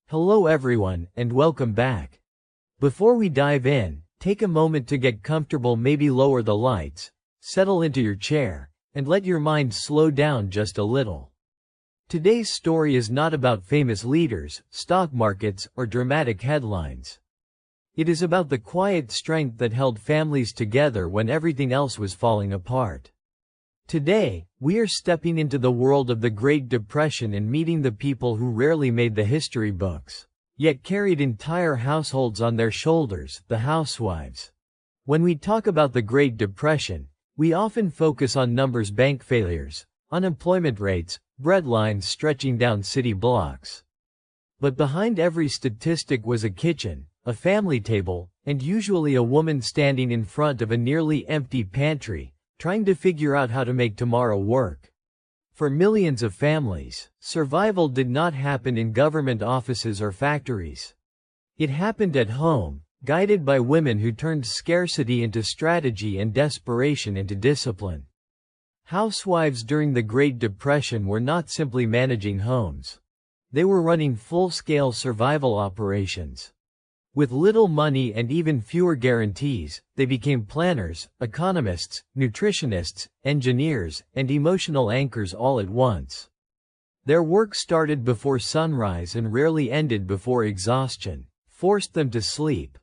Hello everyone, and welcome back. Before we dive in, take a moment to get comfortable, maybe lower the lights, settle into your chair, and let your mind slow down just a little. Today's story is not about famous leaders, stock markets, or dramatic headlines. It is about the quiet strength that held families together when everything else was falling apart. Today, we are stepping into the world of the Great Depression and meeting the people who rarely made the history books, yet carried entire households on their shoulders, the housewives. When we talk about the Great Depression, we often focus on numbers: bank failures, unemployment rates, breadlines stretching down city blocks. But behind every statistic was a kitchen, a family table, and usually a woman standing in front of a nearly empty pantry, trying to figure out how to make tomorrow work. For millions of families, survival did not happen in government offices or factories. It happened at home, guided by women who turned scarcity into strategy and desperation into discipline. Housewives during the Great Depression were not simply managing homes. They were running full-scale survival operations. With little money and even fewer guarantees, they became planners, economists, nutritionists, engineers, and emotional anchors all at once. Their work started before sunrise and rarely ended before exhaustion forced them to sleep.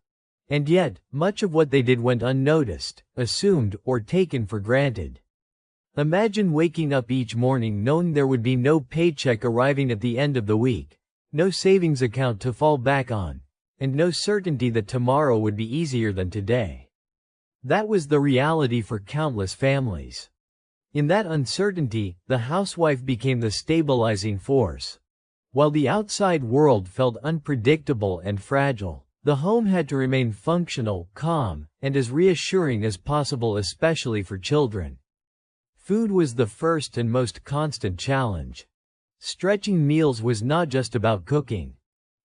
And yet, much of what they did went unnoticed, assumed, or taken for granted. Imagine waking up each morning knowing there would be no paycheck arriving at the end of the week, no savings account to fall back on, and no certainty that tomorrow would be easier than today. That was the reality for countless families. In that uncertainty, the housewife became the stabilizing force. While the outside world felt unpredictable and fragile, the home had to remain functional, calm, and as reassuring as possible, especially for children. Food was the first and most constant challenge. Stretching meals was not just about cooking.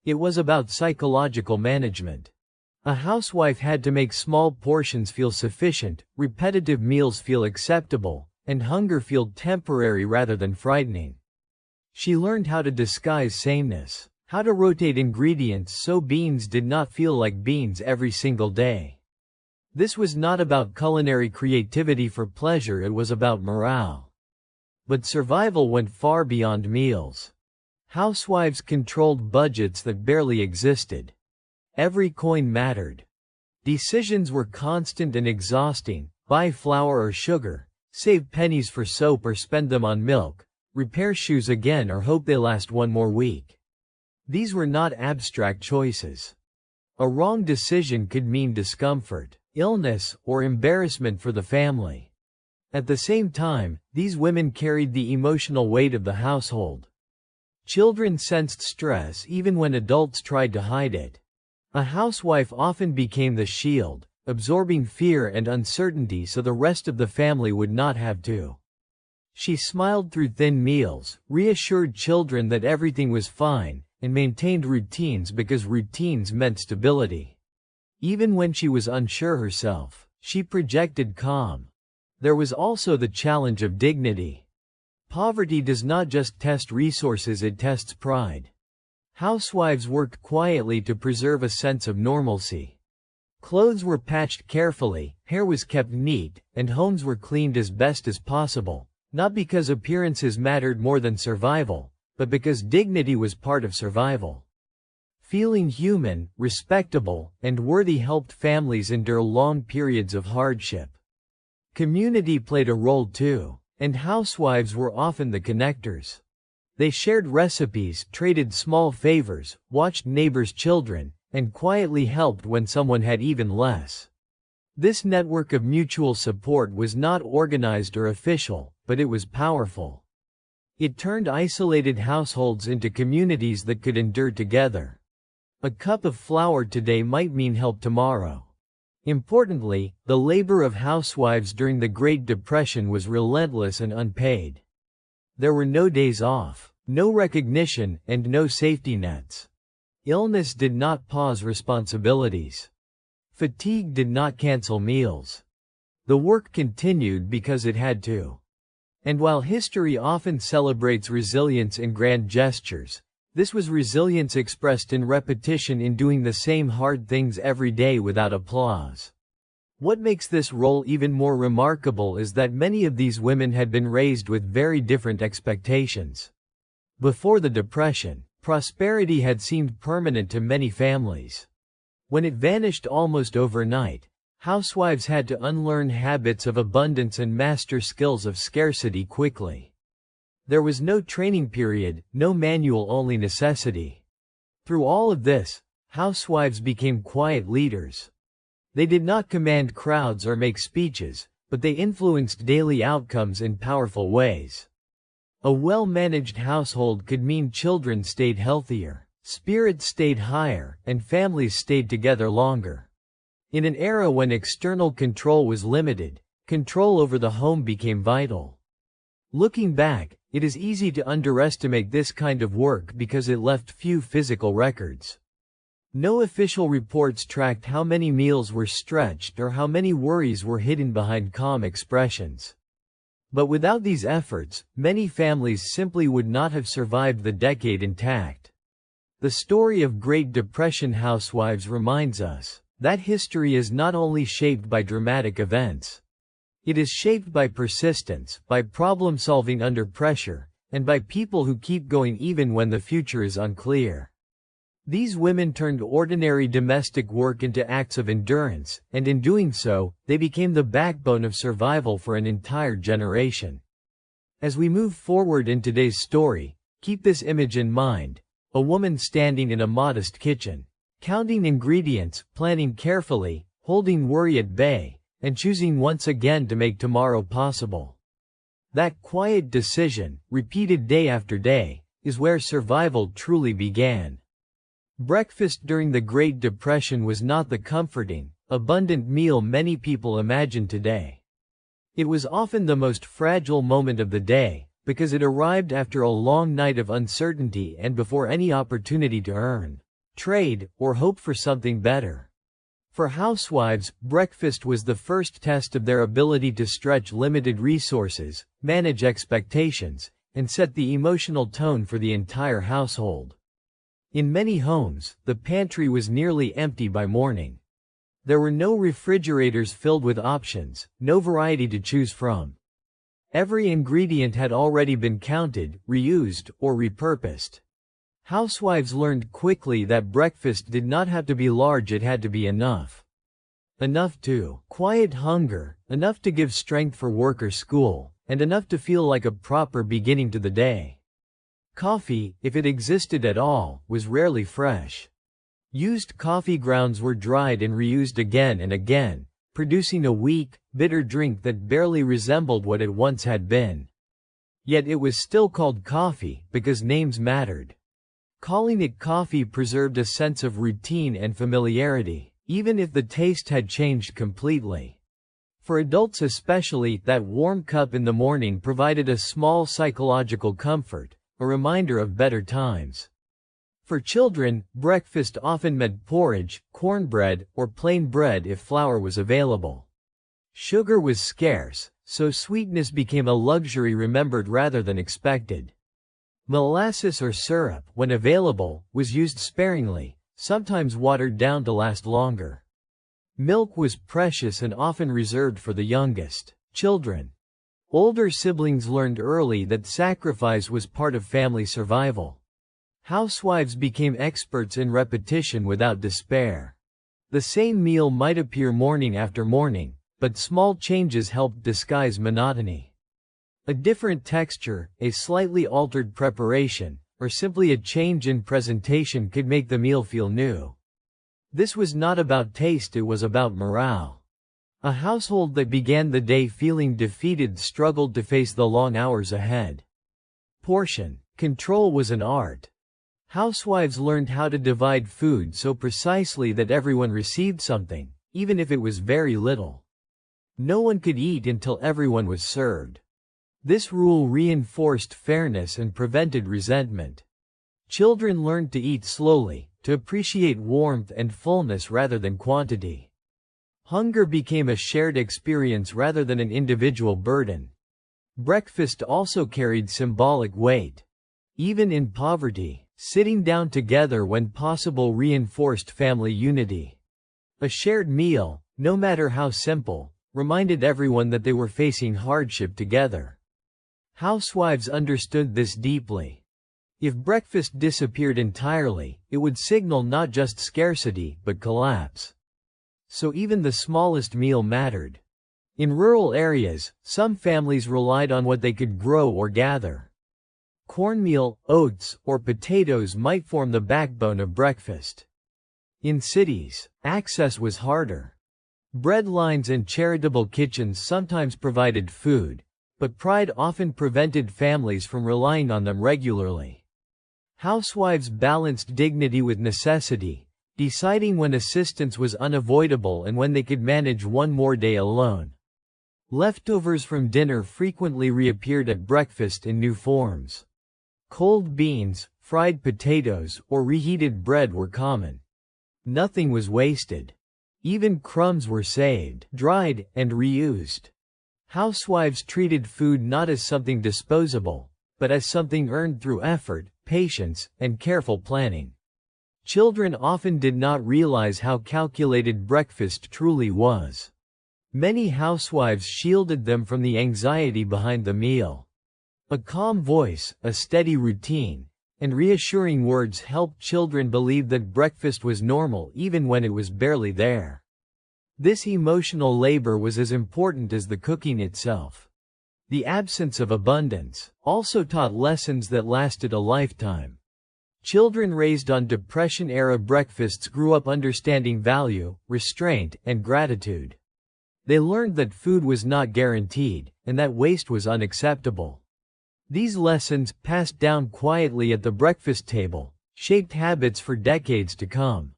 It was about psychological management. A housewife had to make small portions feel sufficient, repetitive meals feel acceptable, and hunger feel temporary rather than frightening. She learned how to disguise sameness, how to rotate ingredients so beans did not feel like beans every single day. This was not about culinary creativity for pleasure, it was about morale. But survival went far beyond meals. Housewives controlled budgets that barely existed. Every coin mattered. Decisions were constant and exhausting: buy flour or sugar, save pennies for soap or spend them on milk, repair shoes again or hope they last one more week. These were not abstract choices. A wrong decision could mean discomfort, illness, or embarrassment for the family. At the same time, these women carried the emotional weight of the household. Children sensed stress even when adults tried to hide it. A housewife often became the shield, absorbing fear and uncertainty so the rest of the family would not have to. She smiled through thin meals, reassured children that everything was fine, and maintained routines because routines meant stability. Even when she was unsure herself, she projected calm. There was also the challenge of dignity. Poverty does not just test resources, it tests pride. Housewives worked quietly to preserve a sense of normalcy. Clothes were patched carefully, hair was kept neat, and homes were cleaned as best as possible, not because appearances mattered more than survival, but because dignity was part of survival. Feeling human, respectable, and worthy helped families endure long periods of hardship. Community played a role too. And housewives were often the connectors. They shared recipes, traded small favors, watched neighbors' children, and quietly helped when someone had even less. This network of mutual support was not organized or official, but it was powerful. It turned isolated households into communities that could endure together. A cup of flour today might mean help tomorrow. Importantly, the labor of housewives during the Great Depression was relentless and unpaid. There were no days off, no recognition, and no safety nets. Illness did not pause responsibilities. Fatigue did not cancel meals. The work continued because it had to. And while history often celebrates resilience and grand gestures, This was resilience expressed in repetition, in doing the same hard things every day without applause. What makes this role even more remarkable is that many of these women had been raised with very different expectations. Before the Depression, prosperity had seemed permanent to many families. When it vanished almost overnight, housewives had to unlearn habits of abundance and master skills of scarcity quickly. There was no training period, no manual, only necessity. Through all of this, housewives became quiet leaders. They did not command crowds or make speeches, but they influenced daily outcomes in powerful ways. A well-managed household could mean children stayed healthier, spirits stayed higher, and families stayed together longer. In an era when external control was limited, control over the home became vital. Looking back, it is easy to underestimate this kind of work because it left few physical records. No official reports tracked how many meals were stretched or how many worries were hidden behind calm expressions. But without these efforts, many families simply would not have survived the decade intact. The story of Great Depression housewives reminds us that history is not only shaped by dramatic events. It is shaped by persistence, by problem-solving under pressure, and by people who keep going even when the future is unclear. These women turned ordinary domestic work into acts of endurance, and in doing so, they became the backbone of survival for an entire generation. As we move forward in today's story, keep this image in mind: a woman standing in a modest kitchen, counting ingredients, planning carefully, holding worry at bay, and choosing once again to make tomorrow possible. That quiet decision, repeated day after day, is where survival truly began. Breakfast during the Great Depression was not the comforting, abundant meal many people imagine today. It was often the most fragile moment of the day, because it arrived after a long night of uncertainty and before any opportunity to earn, trade, or hope for something better. For housewives, breakfast was the first test of their ability to stretch limited resources, manage expectations, and set the emotional tone for the entire household. In many homes, the pantry was nearly empty by morning. There were no refrigerators filled with options, no variety to choose from. Every ingredient had already been counted, reused, or repurposed. Housewives learned quickly that breakfast did not have to be large, it had to be enough. Enough to quiet hunger, enough to give strength for work or school, and enough to feel like a proper beginning to the day. Coffee, if it existed at all, was rarely fresh. Used coffee grounds were dried and reused again and again, producing a weak, bitter drink that barely resembled what it once had been. Yet it was still called coffee, because names mattered. Calling it coffee preserved a sense of routine and familiarity, even if the taste had changed completely. For adults especially, that warm cup in the morning provided a small psychological comfort, a reminder of better times. For children, breakfast often meant porridge, cornbread, or plain bread if flour was available. Sugar was scarce, so sweetness became a luxury remembered rather than expected. Molasses or syrup, when available, was used sparingly, sometimes watered down to last longer. Milk was precious and often reserved for the youngest children. Older siblings learned early that sacrifice was part of family survival. Housewives became experts in repetition without despair. The same meal might appear morning after morning, but small changes helped disguise monotony. A different texture, a slightly altered preparation, or simply a change in presentation could make the meal feel new. This was not about taste, it was about morale. A household that began the day feeling defeated struggled to face the long hours ahead. Portion control was an art. Housewives learned how to divide food so precisely that everyone received something, even if it was very little. No one could eat until everyone was served. This rule reinforced fairness and prevented resentment. Children learned to eat slowly, to appreciate warmth and fullness rather than quantity. Hunger became a shared experience rather than an individual burden. Breakfast also carried symbolic weight. Even in poverty, Sitting down together when possible reinforced family unity. A shared meal, no matter how simple, reminded everyone that they were facing hardship together. Housewives understood this deeply. If breakfast disappeared entirely, it would signal not just scarcity, but collapse. So even the smallest meal mattered. In rural areas, some families relied on what they could grow or gather. Cornmeal, oats, or potatoes might form the backbone of breakfast. In cities, access was harder. Bread lines and charitable kitchens sometimes provided food, but pride often prevented families from relying on them regularly. Housewives balanced dignity with necessity, deciding when assistance was unavoidable and when they could manage one more day alone. Leftovers from dinner frequently reappeared at breakfast in new forms. Cold beans, fried potatoes, or reheated bread were common. Nothing was wasted. Even crumbs were saved, dried, and reused. Housewives treated food not as something disposable, but as something earned through effort, patience, and careful planning. Children often did not realize how calculated breakfast truly was. Many housewives shielded them from the anxiety behind the meal. A calm voice, a steady routine, and reassuring words helped children believe that breakfast was normal even when it was barely there. This emotional labor was as important as the cooking itself. The absence of abundance also taught lessons that lasted a lifetime. Children raised on Depression-era breakfasts grew up understanding value, restraint, and gratitude. They learned that food was not guaranteed, and that waste was unacceptable. These lessons, passed down quietly at the breakfast table, shaped habits for decades to come.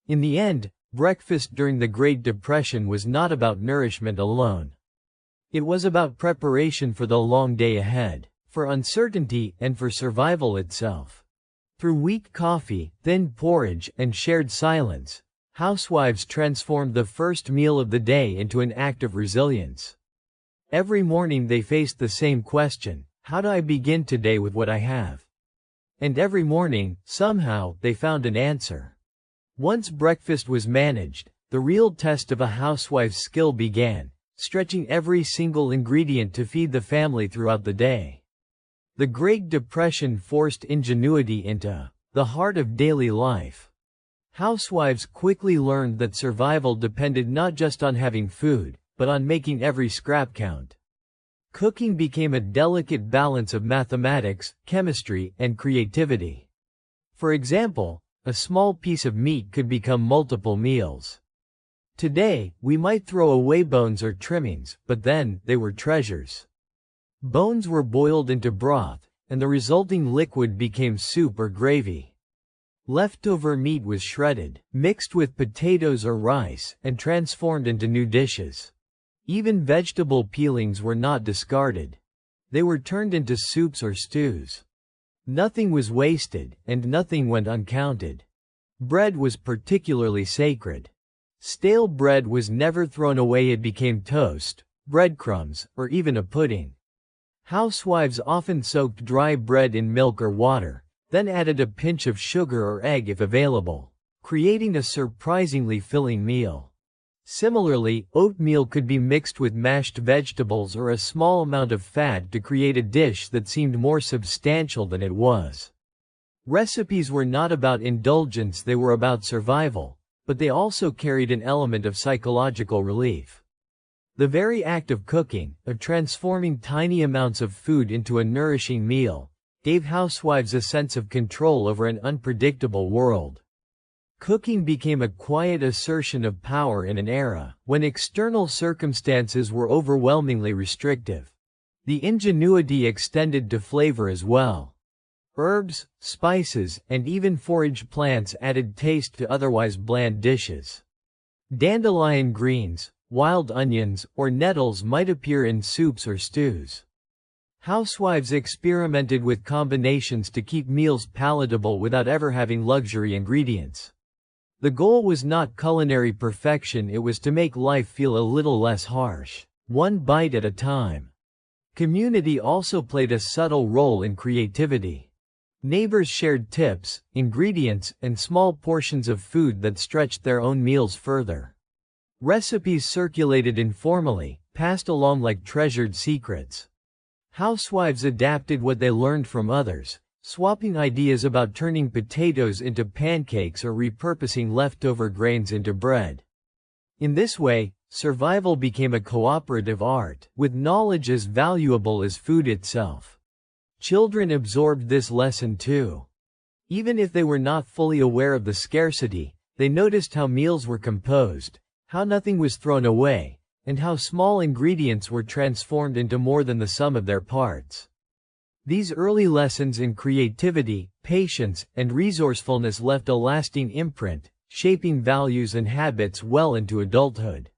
In the end, breakfast during the Great Depression was not about nourishment alone. It was about preparation for the long day ahead, for uncertainty, and for survival itself. Through weak coffee, thin porridge, and shared silence, housewives transformed the first meal of the day into an act of resilience. Every morning they faced the same question: how do I begin today with what I have? And every morning, somehow, they found an answer. Once breakfast was managed, the real test of a housewife's skill began, stretching every single ingredient to feed the family throughout the day. The Great Depression forced ingenuity into the heart of daily life. Housewives quickly learned that survival depended not just on having food, but on making every scrap count. Cooking became a delicate balance of mathematics, chemistry, and creativity. For example, a small piece of meat could become multiple meals. Today, we might throw away bones or trimmings, but then, they were treasures. Bones were boiled into broth, and the resulting liquid became soup or gravy. Leftover meat was shredded, mixed with potatoes or rice, and transformed into new dishes. Even vegetable peelings were not discarded. They were turned into soups or stews. Nothing was wasted, and nothing went uncounted. Bread was particularly sacred. Stale bread was never thrown away, it became toast, breadcrumbs, or even a pudding. Housewives often soaked dry bread in milk or water, then added a pinch of sugar or egg if available, creating a surprisingly filling meal. Similarly, oatmeal could be mixed with mashed vegetables or a small amount of fat to create a dish that seemed more substantial than it was. Recipes were not about indulgence, they were about survival, but they also carried an element of psychological relief. The very act of cooking, of transforming tiny amounts of food into a nourishing meal, gave housewives a sense of control over an unpredictable world. Cooking became a quiet assertion of power in an era when external circumstances were overwhelmingly restrictive. The ingenuity extended to flavor as well. Herbs, spices, and even forage plants added taste to otherwise bland dishes. Dandelion greens, wild onions, or nettles might appear in soups or stews. Housewives experimented with combinations to keep meals palatable without ever having luxury ingredients. The goal was not culinary perfection, it was to make life feel a little less harsh, one bite at a time. Community also played a subtle role in creativity. Neighbors shared tips, ingredients, and small portions of food that stretched their own meals further. Recipes circulated informally, passed along like treasured secrets. Housewives adapted what they learned from others, swapping ideas about turning potatoes into pancakes or repurposing leftover grains into bread. In this way, survival became a cooperative art, with knowledge as valuable as food itself. Children absorbed this lesson too. Even if they were not fully aware of the scarcity, they noticed how meals were composed, how nothing was thrown away, and how small ingredients were transformed into more than the sum of their parts. These early lessons in creativity, patience, and resourcefulness left a lasting imprint, shaping values and habits well into adulthood.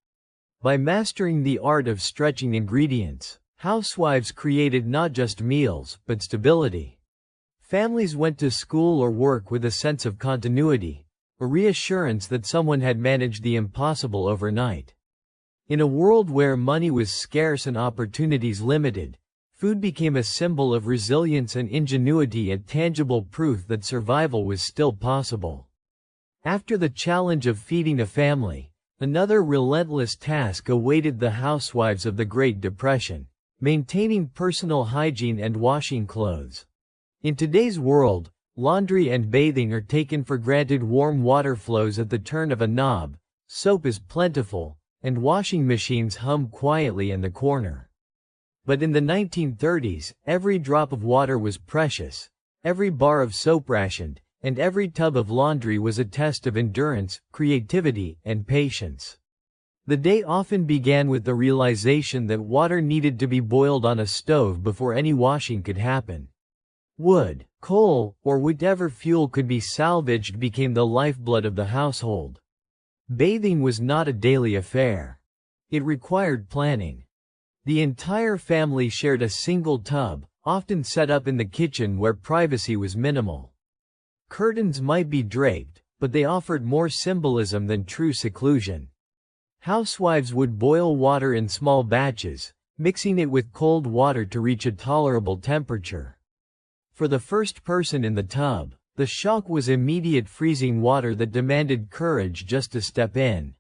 By mastering the art of stretching ingredients, housewives created not just meals, but stability. Families went to school or work with a sense of continuity, a reassurance that someone had managed the impossible overnight. In a world where money was scarce and opportunities limited, food became a symbol of resilience and ingenuity, a tangible proof that survival was still possible. After the challenge of feeding a family, another relentless task awaited the housewives of the Great Depression: maintaining personal hygiene and washing clothes. In today's world, laundry and bathing are taken for granted. Warm water flows at the turn of a knob, soap is plentiful, and washing machines hum quietly in the corner. But in the 1930s, every drop of water was precious, every bar of soap rationed, and every tub of laundry was a test of endurance, creativity, and patience. The day often began with the realization that water needed to be boiled on a stove before any washing could happen. Wood, coal, or whatever fuel could be salvaged became the lifeblood of the household. Bathing was not a daily affair. It required planning. The entire family shared a single tub, often set up in the kitchen where privacy was minimal. Curtains might be draped, but they offered more symbolism than true seclusion. Housewives would boil water in small batches, mixing it with cold water to reach a tolerable temperature. For the first person in the tub, the shock was immediate: freezing water that demanded courage just to step in.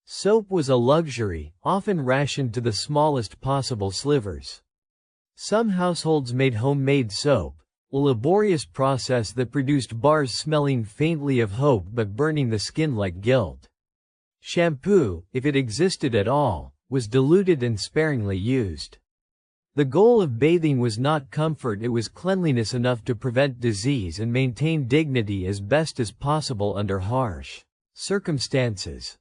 Soap was a luxury, often rationed to the smallest possible slivers. Some households made homemade soap, a laborious process that produced bars smelling faintly of hope but burning the skin like guilt. Shampoo, if it existed at all, was diluted and sparingly used. The goal of bathing was not comfort, it was cleanliness enough to prevent disease and maintain dignity as best as possible under harsh circumstances.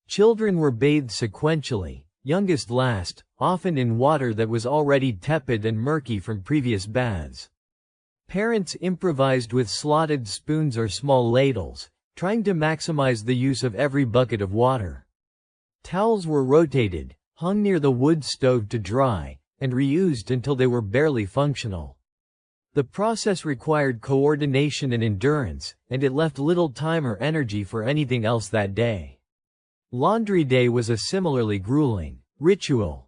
Children were bathed sequentially, youngest last, often in water that was already tepid and murky from previous baths. Parents improvised with slotted spoons or small ladles, trying to maximize the use of every bucket of water. Towels were rotated, hung near the wood stove to dry, and reused until they were barely functional. The process required coordination and endurance, and it left little time or energy for anything else that day. Laundry day was a similarly grueling ritual.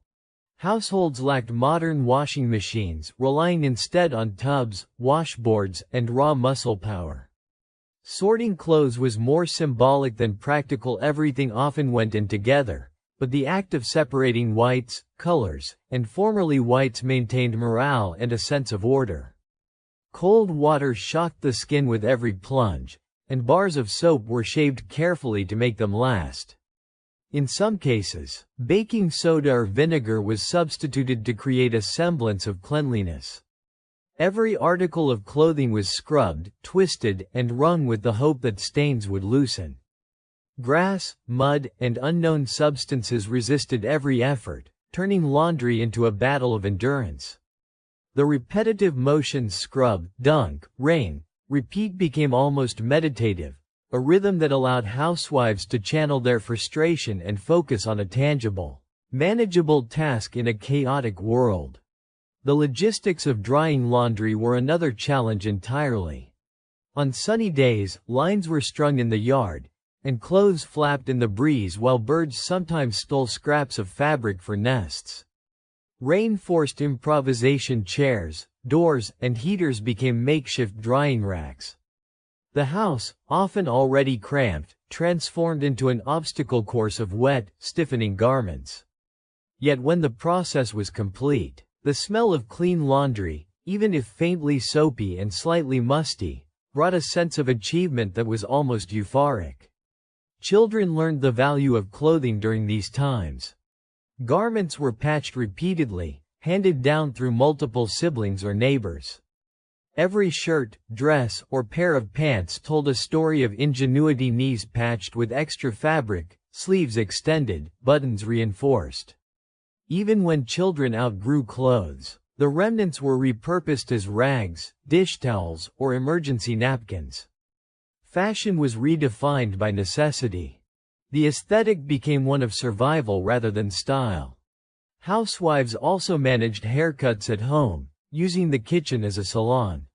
Households lacked modern washing machines, relying instead on tubs, washboards, and raw muscle power. Sorting clothes was more symbolic than practical. Everything often went in together, but the act of separating whites, colors, and formerly whites maintained morale and a sense of order. Cold water shocked the skin with every plunge, and bars of soap were shaved carefully to make them last. In some cases, baking soda or vinegar was substituted to create a semblance of cleanliness. Every article of clothing was scrubbed, twisted, and wrung with the hope that stains would loosen. Grass, mud, and unknown substances resisted every effort, turning laundry into a battle of endurance. The repetitive motions scrub, dunk, wring, repeat became almost meditative, a rhythm that allowed housewives to channel their frustration and focus on a tangible, manageable task in a chaotic world. The logistics of drying laundry were another challenge entirely. On sunny days, lines were strung in the yard, and clothes flapped in the breeze while birds sometimes stole scraps of fabric for nests. Reinforced improvisation chairs, doors, and heaters became makeshift drying racks. The house, often already cramped, transformed into an obstacle course of wet, stiffening garments. Yet when the process was complete, the smell of clean laundry, even if faintly soapy and slightly musty, brought a sense of achievement that was almost euphoric. Children learned the value of clothing during these times. Garments were patched repeatedly, handed down through multiple siblings or neighbors. Every shirt, dress, or pair of pants told a story of ingenuity, knees patched with extra fabric, sleeves extended, buttons reinforced. Even when children outgrew clothes, the remnants were repurposed as rags, dish towels, or emergency napkins. Fashion was redefined by necessity. The aesthetic became one of survival rather than style. Housewives also managed haircuts at home, using the kitchen as a salon.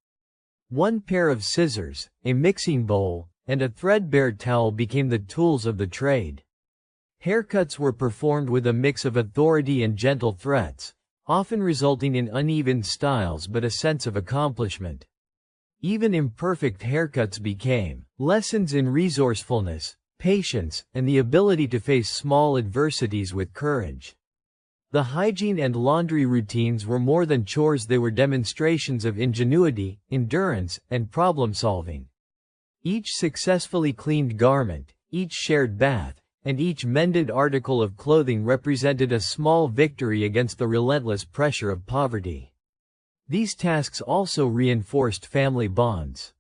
One pair of scissors, a mixing bowl, and a threadbare towel became the tools of the trade. Haircuts were performed with a mix of authority and gentle threats, often resulting in uneven styles but a sense of accomplishment. Even imperfect haircuts became lessons in resourcefulness, patience, and the ability to face small adversities with courage. The hygiene and laundry routines were more than chores, they were demonstrations of ingenuity, endurance, and problem-solving. Each successfully cleaned garment, each shared bath, and each mended article of clothing represented a small victory against the relentless pressure of poverty. These tasks also reinforced family bonds.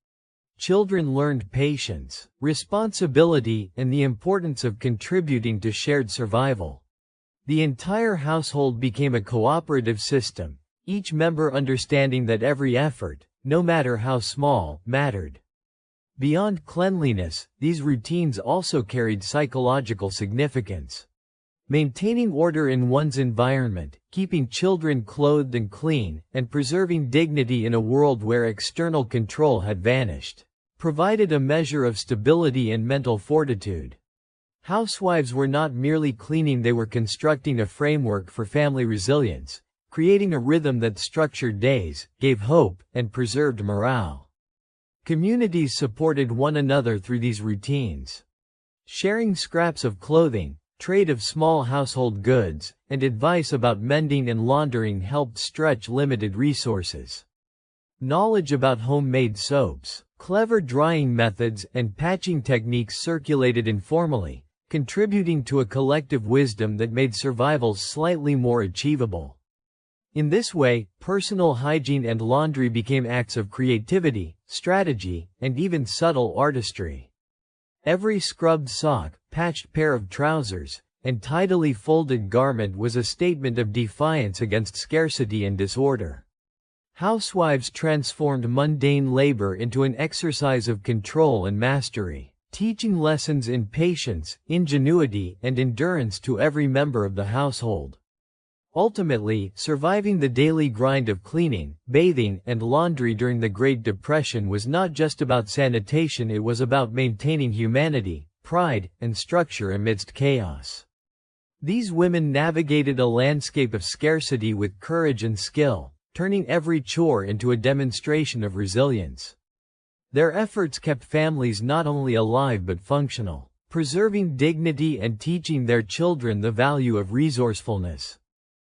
Children learned patience, responsibility, and the importance of contributing to shared survival. The entire household became a cooperative system, each member understanding that every effort, no matter how small, mattered. Beyond cleanliness, these routines also carried psychological significance. Maintaining order in one's environment, keeping children clothed and clean, and preserving dignity in a world where external control had vanished, provided a measure of stability and mental fortitude. Housewives were not merely cleaning, they were constructing a framework for family resilience, creating a rhythm that structured days, gave hope, and preserved morale. Communities supported one another through these routines. Sharing scraps of clothing, trade of small household goods, and advice about mending and laundering helped stretch limited resources. Knowledge about homemade soaps, clever drying methods, and patching techniques circulated informally, contributing to a collective wisdom that made survival slightly more achievable. In this way, personal hygiene and laundry became acts of creativity, strategy, and even subtle artistry. Every scrubbed sock, patched pair of trousers, and tidily folded garment was a statement of defiance against scarcity and disorder. Housewives transformed mundane labor into an exercise of control and mastery, teaching lessons in patience, ingenuity, and endurance to every member of the household. Ultimately, surviving the daily grind of cleaning, bathing, and laundry during the Great Depression was not just about sanitation, it was about maintaining humanity, pride, and structure amidst chaos. These women navigated a landscape of scarcity with courage and skill, turning every chore into a demonstration of resilience. Their efforts kept families not only alive but functional, preserving dignity and teaching their children the value of resourcefulness.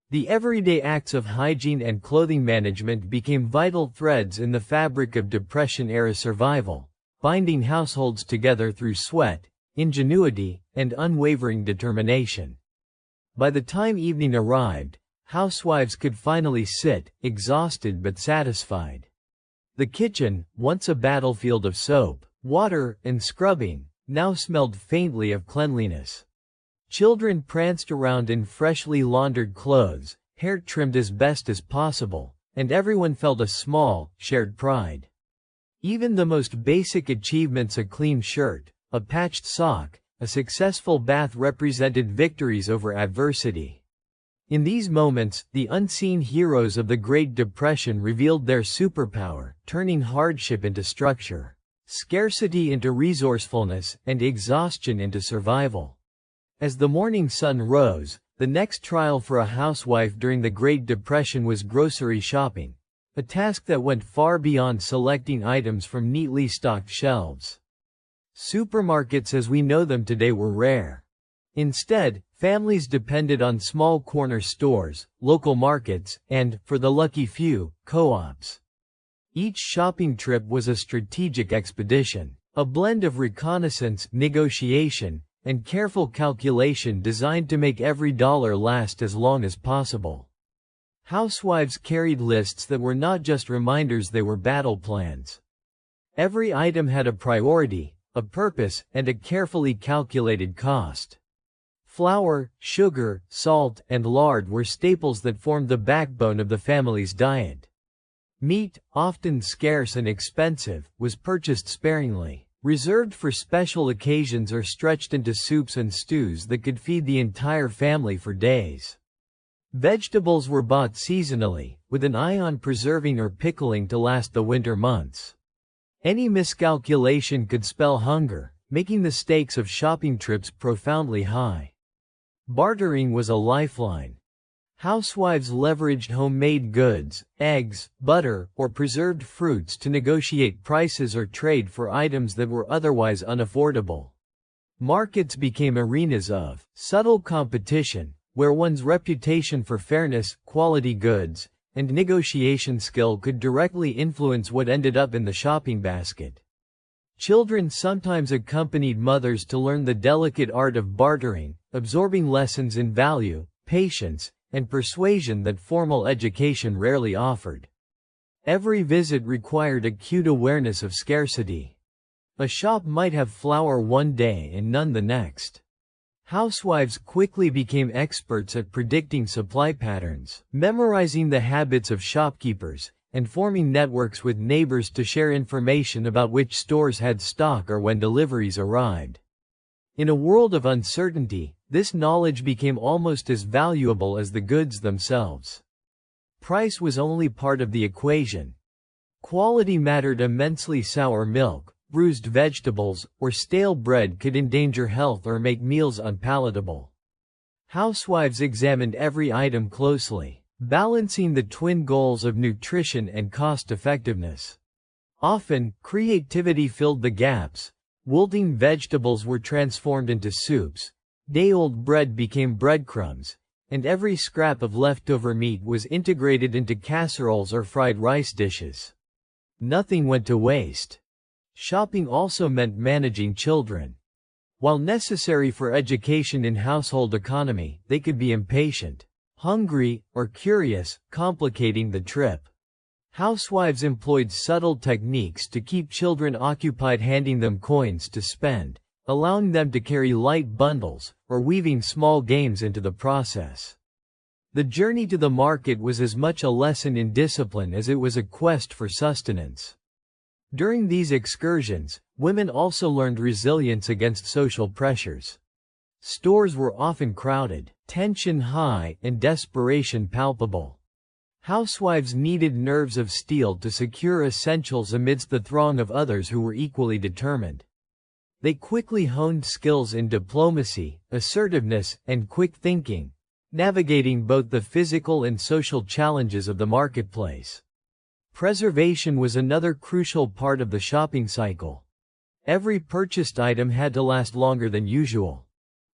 The everyday acts of hygiene and clothing management became vital threads in the fabric of Depression-era survival, binding households together through sweat, ingenuity, and unwavering determination. By the time evening arrived, housewives could finally sit, exhausted but satisfied. The kitchen, once a battlefield of soap, water, and scrubbing, now smelled faintly of cleanliness. Children pranced around in freshly laundered clothes, hair trimmed as best as possible, and everyone felt a small, shared pride. Even the most basic achievements, a clean shirt, a patched sock, a successful bath, represented victories over adversity. In these moments, the unseen heroes of the Great Depression revealed their superpower, turning hardship into structure, scarcity into resourcefulness, and exhaustion into survival. As the morning sun rose, The next trial for a housewife during the Great Depression was grocery shopping, a task that went far beyond selecting items from neatly stocked shelves. Supermarkets as we know them today were rare. Instead, families depended on small corner stores, local markets, and, for the lucky few, co-ops. Each shopping trip was a strategic expedition, a blend of reconnaissance, negotiation, and careful calculation designed to make every dollar last as long as possible. Housewives carried lists that were not just reminders, they were battle plans. Every item had a priority, a purpose, and a carefully calculated cost. Flour, sugar, salt, and lard were staples that formed the backbone of the family's diet. Meat, often scarce and expensive, was purchased sparingly, reserved for special occasions or stretched into soups and stews that could feed the entire family for days. Vegetables were bought seasonally, with an eye on preserving or pickling to last the winter months. Any miscalculation could spell hunger, making the stakes of shopping trips profoundly high. Bartering was a lifeline. Housewives leveraged homemade goods, eggs, butter, or preserved fruits to negotiate prices or trade for items that were otherwise unaffordable. Markets became arenas of subtle competition, where one's reputation for fairness, quality goods, and negotiation skill could directly influence what ended up in the shopping basket. Children sometimes accompanied mothers to learn the delicate art of bartering, absorbing lessons in value, patience, and persuasion that formal education rarely offered. Every visit required acute awareness of scarcity. A shop might have flour one day and none the next. Housewives quickly became experts at predicting supply patterns, memorizing the habits of shopkeepers, and forming networks with neighbors to share information about which stores had stock or when deliveries arrived. In a world of uncertainty, this knowledge became almost as valuable as the goods themselves. Price was only part of the equation. Quality mattered immensely. Sour milk, bruised vegetables, or stale bread could endanger health or make meals unpalatable. Housewives examined every item closely, balancing the twin goals of nutrition and cost-effectiveness. Often, creativity filled the gaps. Wilting vegetables were transformed into soups, day-old bread became breadcrumbs, and every scrap of leftover meat was integrated into casseroles or fried rice dishes. Nothing went to waste. Shopping also meant managing children. While necessary for education in household economy, they could be impatient, hungry, or curious, complicating the trip. Housewives employed subtle techniques to keep children occupied, handing them coins to spend, allowing them to carry light bundles, or weaving small games into the process. The journey to the market was as much a lesson in discipline as it was a quest for sustenance. During these excursions, women also learned resilience against social pressures. Stores were often crowded, tension high, and desperation palpable. Housewives needed nerves of steel to secure essentials amidst the throng of others who were equally determined. They quickly honed skills in diplomacy, assertiveness, and quick thinking, navigating both the physical and social challenges of the marketplace. Preservation was another crucial part of the shopping cycle. Every purchased item had to last longer than usual.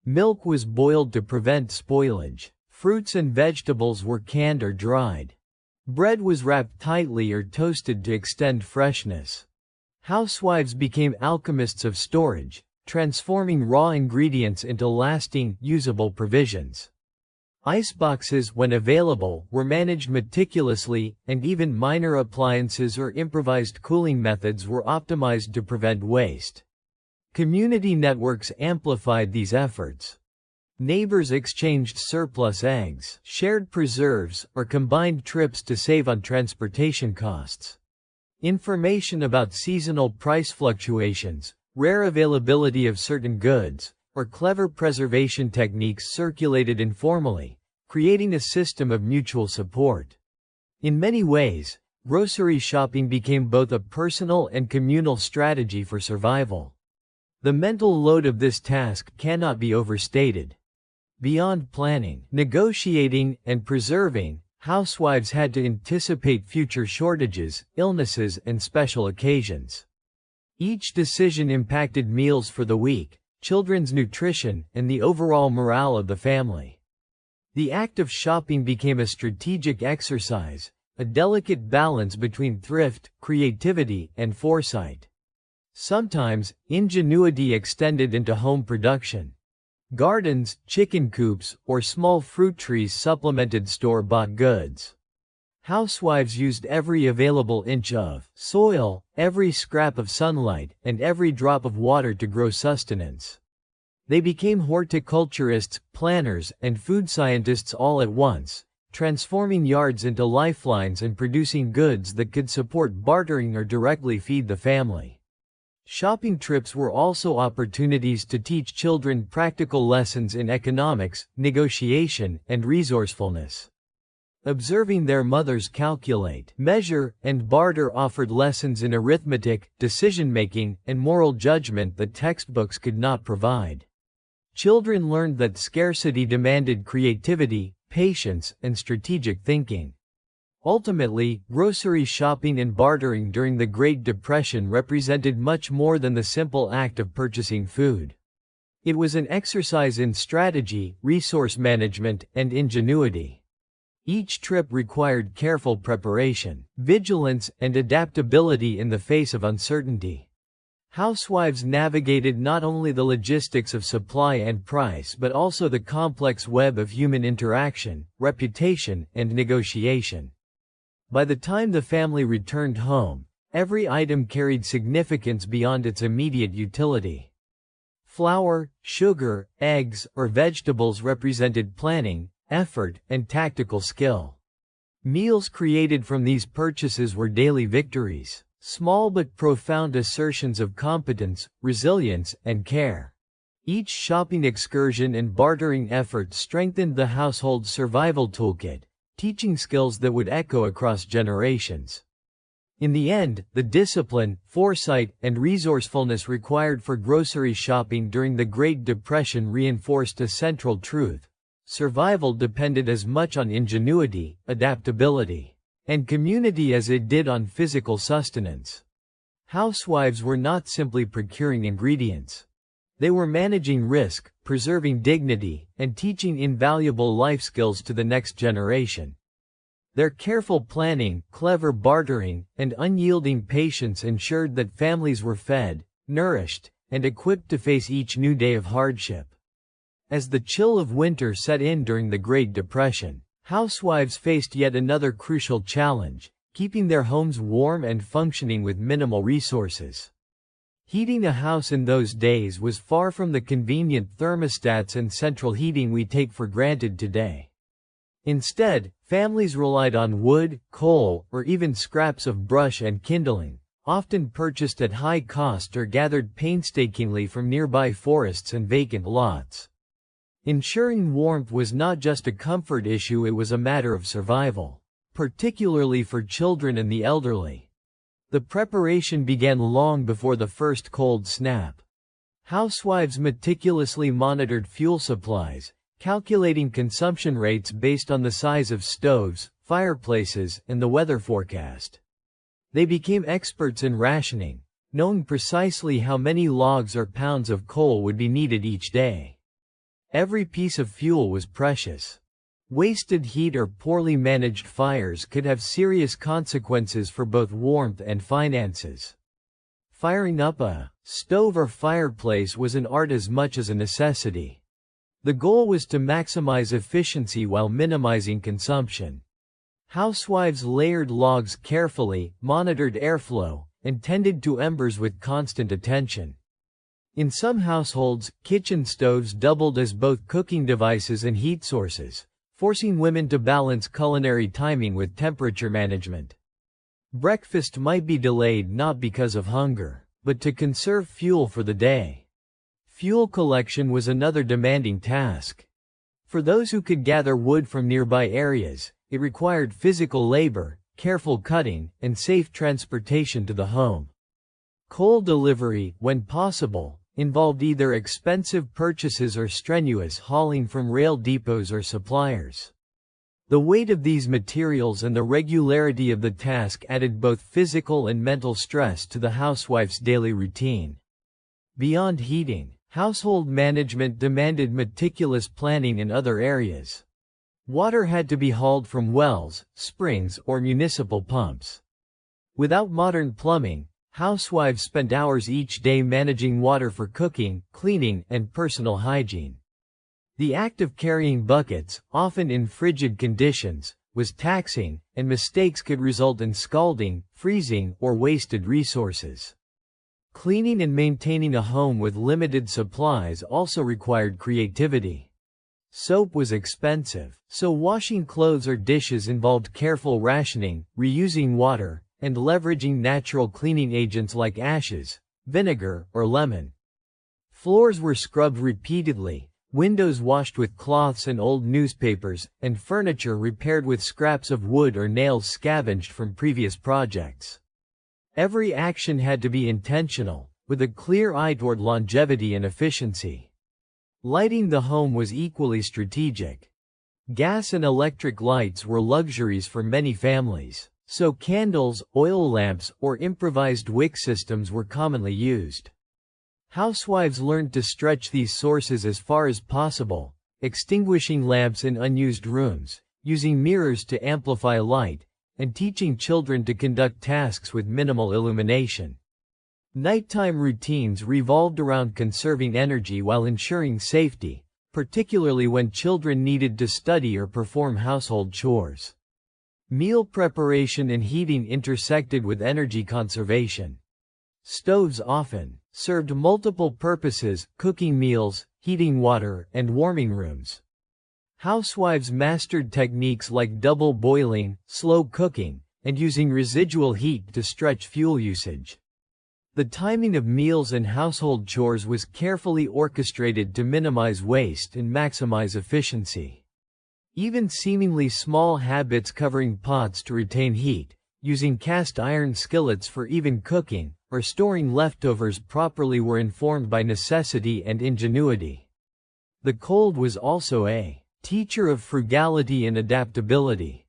Milk was boiled to prevent spoilage. Fruits and vegetables were canned or dried. Bread was wrapped tightly or toasted to extend freshness. Housewives became alchemists of storage, transforming raw ingredients into lasting, usable provisions. Iceboxes, when available, were managed meticulously, and even minor appliances or improvised cooling methods were optimized to prevent waste. Community networks amplified these efforts. Neighbors exchanged surplus eggs, shared preserves, or combined trips to save on transportation costs. Information about seasonal price fluctuations, rare availability of certain goods, or clever preservation techniques circulated informally, creating a system of mutual support. In many ways, grocery shopping became both a personal and communal strategy for survival. The mental load of this task cannot be overstated. Beyond planning, negotiating, and preserving, housewives had to anticipate future shortages, illnesses, and special occasions. Each decision impacted meals for the week, children's nutrition, and the overall morale of the family. The act of shopping became a strategic exercise, a delicate balance between thrift, creativity, and foresight. Sometimes, ingenuity extended into home production. Gardens, chicken coops, or small fruit trees supplemented store-bought goods. Housewives used every available inch of soil, every scrap of sunlight, and every drop of water to grow sustenance. They became horticulturists, planners, and food scientists all at once, transforming yards into lifelines and producing goods that could support bartering or directly feed the family. Shopping trips were also opportunities to teach children practical lessons in economics, negotiation, and resourcefulness. Observing their mothers calculate, measure, and barter offered lessons in arithmetic, decision-making, and moral judgment that textbooks could not provide. Children learned that scarcity demanded creativity, patience, and strategic thinking. Ultimately, grocery shopping and bartering during the Great Depression represented much more than the simple act of purchasing food. It was an exercise in strategy, resource management, and ingenuity. Each trip required careful preparation, vigilance, and adaptability in the face of uncertainty. Housewives navigated not only the logistics of supply and price but also the complex web of human interaction, reputation, and negotiation. By the time the family returned home, every item carried significance beyond its immediate utility. Flour, sugar, eggs, or vegetables represented planning, effort, and tactical skill. Meals created from these purchases were daily victories, small but profound assertions of competence, resilience, and care. Each shopping excursion and bartering effort strengthened the household's survival toolkit, teaching skills that would echo across generations. In the end, the discipline, foresight, and resourcefulness required for grocery shopping during the Great Depression reinforced a central truth: survival depended as much on ingenuity, adaptability, and community as it did on physical sustenance. Housewives were not simply procuring ingredients. They were managing risk, preserving dignity, and teaching invaluable life skills to the next generation. Their careful planning, clever bartering, and unyielding patience ensured that families were fed, nourished, and equipped to face each new day of hardship. As the chill of winter set in during the Great Depression, housewives faced yet another crucial challenge: keeping their homes warm and functioning with minimal resources. Heating a house in those days was far from the convenient thermostats and central heating we take for granted today. Instead, families relied on wood, coal, or even scraps of brush and kindling, often purchased at high cost or gathered painstakingly from nearby forests and vacant lots. Ensuring warmth was not just a comfort issue, it was a matter of survival, particularly for children and the elderly. The preparation began long before the first cold snap. Housewives meticulously monitored fuel supplies, calculating consumption rates based on the size of stoves, fireplaces, and the weather forecast. They became experts in rationing, knowing precisely how many logs or pounds of coal would be needed each day. Every piece of fuel was precious. Wasted heat or poorly managed fires could have serious consequences for both warmth and finances. Firing up a stove or fireplace was an art as much as a necessity. The goal was to maximize efficiency while minimizing consumption. Housewives layered logs carefully, monitored airflow, and tended to embers with constant attention. In some households, kitchen stoves doubled as both cooking devices and heat sources, forcing women to balance culinary timing with temperature management. Breakfast might be delayed not because of hunger, but to conserve fuel for the day. Fuel collection was another demanding task. For those who could gather wood from nearby areas, it required physical labor, careful cutting, and safe transportation to the home. Coal delivery, when possible, involved either expensive purchases or strenuous hauling from rail depots or suppliers. The weight of these materials and the regularity of the task added both physical and mental stress to the housewife's daily routine. Beyond heating, household management demanded meticulous planning in other areas. Water had to be hauled from wells, springs, or municipal pumps. Without modern plumbing, housewives spent hours each day managing water for cooking, cleaning, and personal hygiene. The act of carrying buckets, often in frigid conditions, was taxing, and mistakes could result in scalding, freezing, or wasted resources. Cleaning and maintaining a home with limited supplies also required creativity. Soap was expensive, so washing clothes or dishes involved careful rationing, reusing water, and leveraging natural cleaning agents like ashes, vinegar, or lemon. Floors were scrubbed repeatedly, windows washed with cloths and old newspapers, and furniture repaired with scraps of wood or nails scavenged from previous projects. Every action had to be intentional, with a clear eye toward longevity and efficiency. Lighting the home was equally strategic. Gas and electric lights were luxuries for many families, so candles, oil lamps, or improvised wick systems were commonly used. Housewives learned to stretch these sources as far as possible, extinguishing lamps in unused rooms, using mirrors to amplify light, and teaching children to conduct tasks with minimal illumination. Nighttime routines revolved around conserving energy while ensuring safety, particularly when children needed to study or perform household chores. Meal preparation and heating intersected with energy conservation. Stoves often served multiple purposes, cooking meals, heating water, and warming rooms. Housewives mastered techniques like double boiling, slow cooking, and using residual heat to stretch fuel usage. The timing of meals and household chores was carefully orchestrated to minimize waste and maximize efficiency. Even seemingly small habits covering pots to retain heat, using cast iron skillets for even cooking, or storing leftovers properly were informed by necessity and ingenuity. The cold was also a teacher of frugality and adaptability.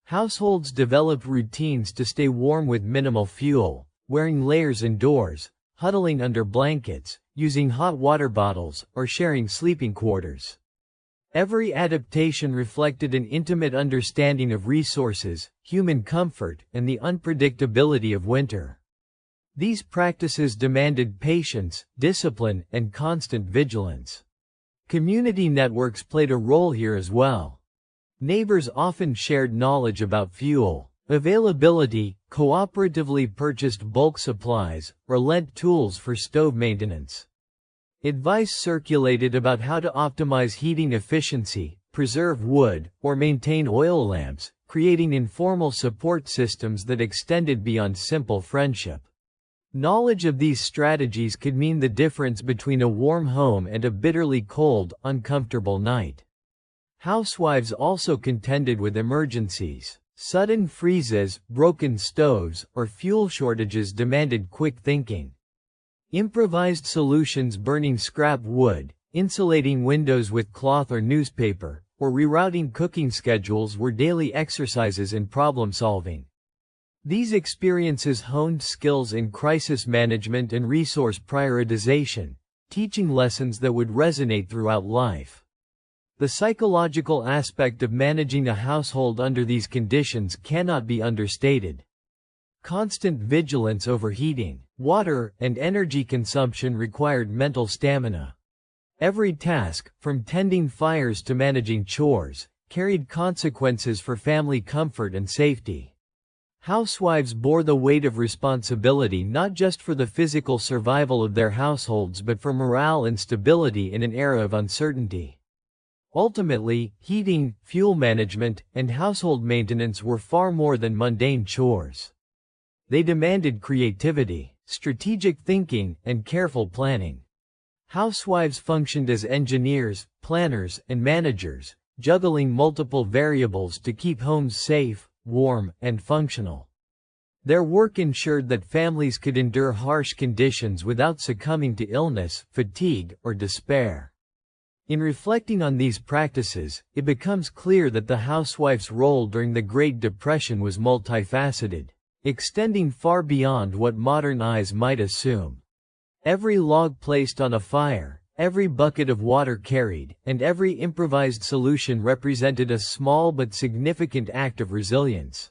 Households developed routines to stay warm with minimal fuel, wearing layers indoors, huddling under blankets, using hot water bottles, or sharing sleeping quarters. Every adaptation reflected an intimate understanding of resources, human comfort, and the unpredictability of winter. These practices demanded patience, discipline, and constant vigilance. Community networks played a role here as well. Neighbors often shared knowledge about fuel availability, cooperatively purchased bulk supplies, or lent tools for stove maintenance. Advice circulated about how to optimize heating efficiency, preserve wood, or maintain oil lamps, creating informal support systems that extended beyond simple friendship. Knowledge of these strategies could mean the difference between a warm home and a bitterly cold, uncomfortable night. Housewives also contended with emergencies. Sudden freezes, broken stoves, or fuel shortages demanded quick thinking. Improvised solutions burning scrap wood, insulating windows with cloth or newspaper, or rerouting cooking schedules were daily exercises in problem solving. These experiences honed skills in crisis management and resource prioritization, teaching lessons that would resonate throughout life. The psychological aspect of managing a household under these conditions cannot be understated. Constant vigilance over heating, water, and energy consumption required mental stamina. Every task, from tending fires to managing chores, carried consequences for family comfort and safety. Housewives bore the weight of responsibility not just for the physical survival of their households but for morale and stability in an era of uncertainty. Ultimately, heating, fuel management, and household maintenance were far more than mundane chores. They demanded creativity, strategic thinking, and careful planning. Housewives functioned as engineers, planners, and managers, juggling multiple variables to keep homes safe, warm, and functional. Their work ensured that families could endure harsh conditions without succumbing to illness, fatigue, or despair. In reflecting on these practices, it becomes clear that the housewife's role during the Great Depression was multifaceted, extending far beyond what modern eyes might assume. Every log placed on a fire, every bucket of water carried, and every improvised solution represented a small but significant act of resilience.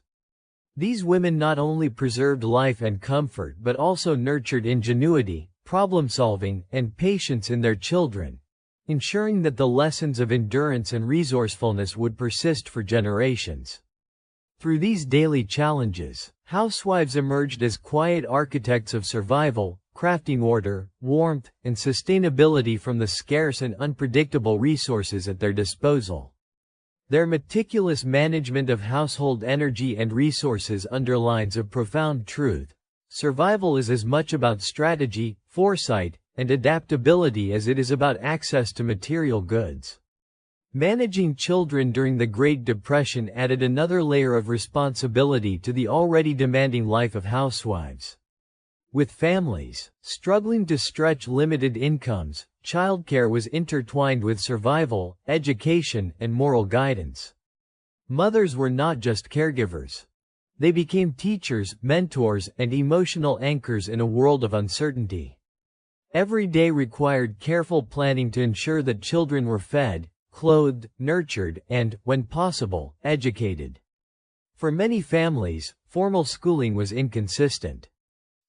These women not only preserved life and comfort but also nurtured ingenuity, problem-solving, and patience in their children, ensuring that the lessons of endurance and resourcefulness would persist for generations. Through these daily challenges, housewives emerged as quiet architects of survival, crafting order, warmth, and sustainability from the scarce and unpredictable resources at their disposal. Their meticulous management of household energy and resources underlines a profound truth: survival is as much about strategy, foresight, and adaptability as it is about access to material goods. Managing children during the Great Depression added another layer of responsibility to the already demanding life of housewives. With families struggling to stretch limited incomes, childcare was intertwined with survival, education, and moral guidance. Mothers were not just caregivers. They became teachers, mentors, and emotional anchors in a world of uncertainty. Every day required careful planning to ensure that children were fed, clothed, nurtured, and, when possible, educated. For many families, formal schooling was inconsistent.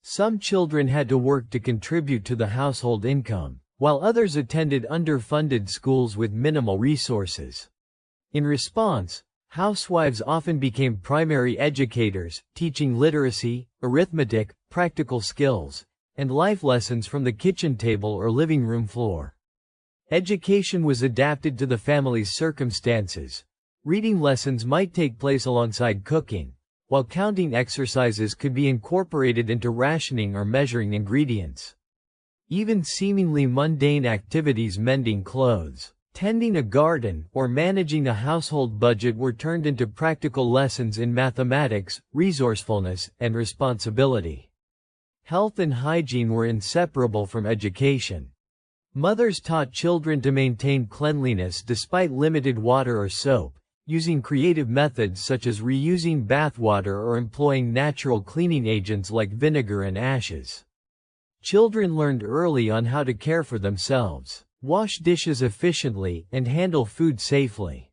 Some children had to work to contribute to the household income, while others attended underfunded schools with minimal resources. In response, housewives often became primary educators, teaching literacy, arithmetic, practical skills, and life lessons from the kitchen table or living room floor. Education was adapted to the family's circumstances. Reading lessons might take place alongside cooking, while counting exercises could be incorporated into rationing or measuring ingredients. Even seemingly mundane activities, mending clothes, tending a garden, or managing a household budget, were turned into practical lessons in mathematics, resourcefulness, and responsibility. Health and hygiene were inseparable from education. Mothers taught children to maintain cleanliness despite limited water or soap, using creative methods such as reusing bathwater or employing natural cleaning agents like vinegar and ashes. Children learned early on how to care for themselves, wash dishes efficiently, and handle food safely.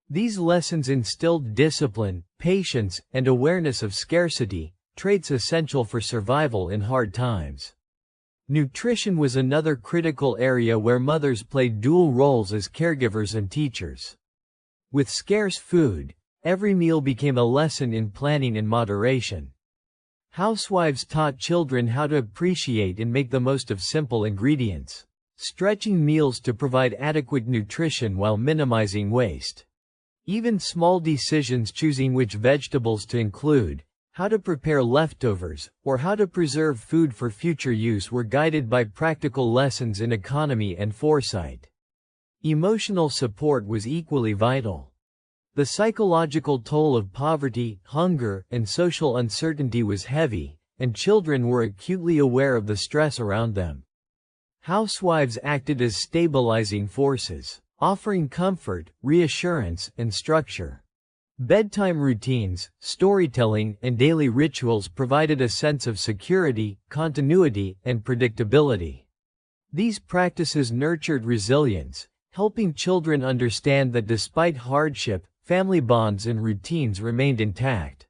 These lessons instilled discipline, patience, and awareness of scarcity, traits essential for survival in hard times. Nutrition was another critical area where mothers played dual roles as caregivers and teachers. With scarce food, every meal became a lesson in planning and moderation. Housewives taught children how to appreciate and make the most of simple ingredients, stretching meals to provide adequate nutrition while minimizing waste. Even small decisions, choosing which vegetables to include, how to prepare leftovers, or how to preserve food for future use, were guided by practical lessons in economy and foresight. Emotional support was equally vital. The psychological toll of poverty, hunger, and social uncertainty was heavy, and children were acutely aware of the stress around them. Housewives acted as stabilizing forces, offering comfort, reassurance, and structure. Bedtime routines, storytelling, and daily rituals provided a sense of security, continuity, and predictability. These practices nurtured resilience, helping children understand that despite hardship, family bonds and routines remained intact.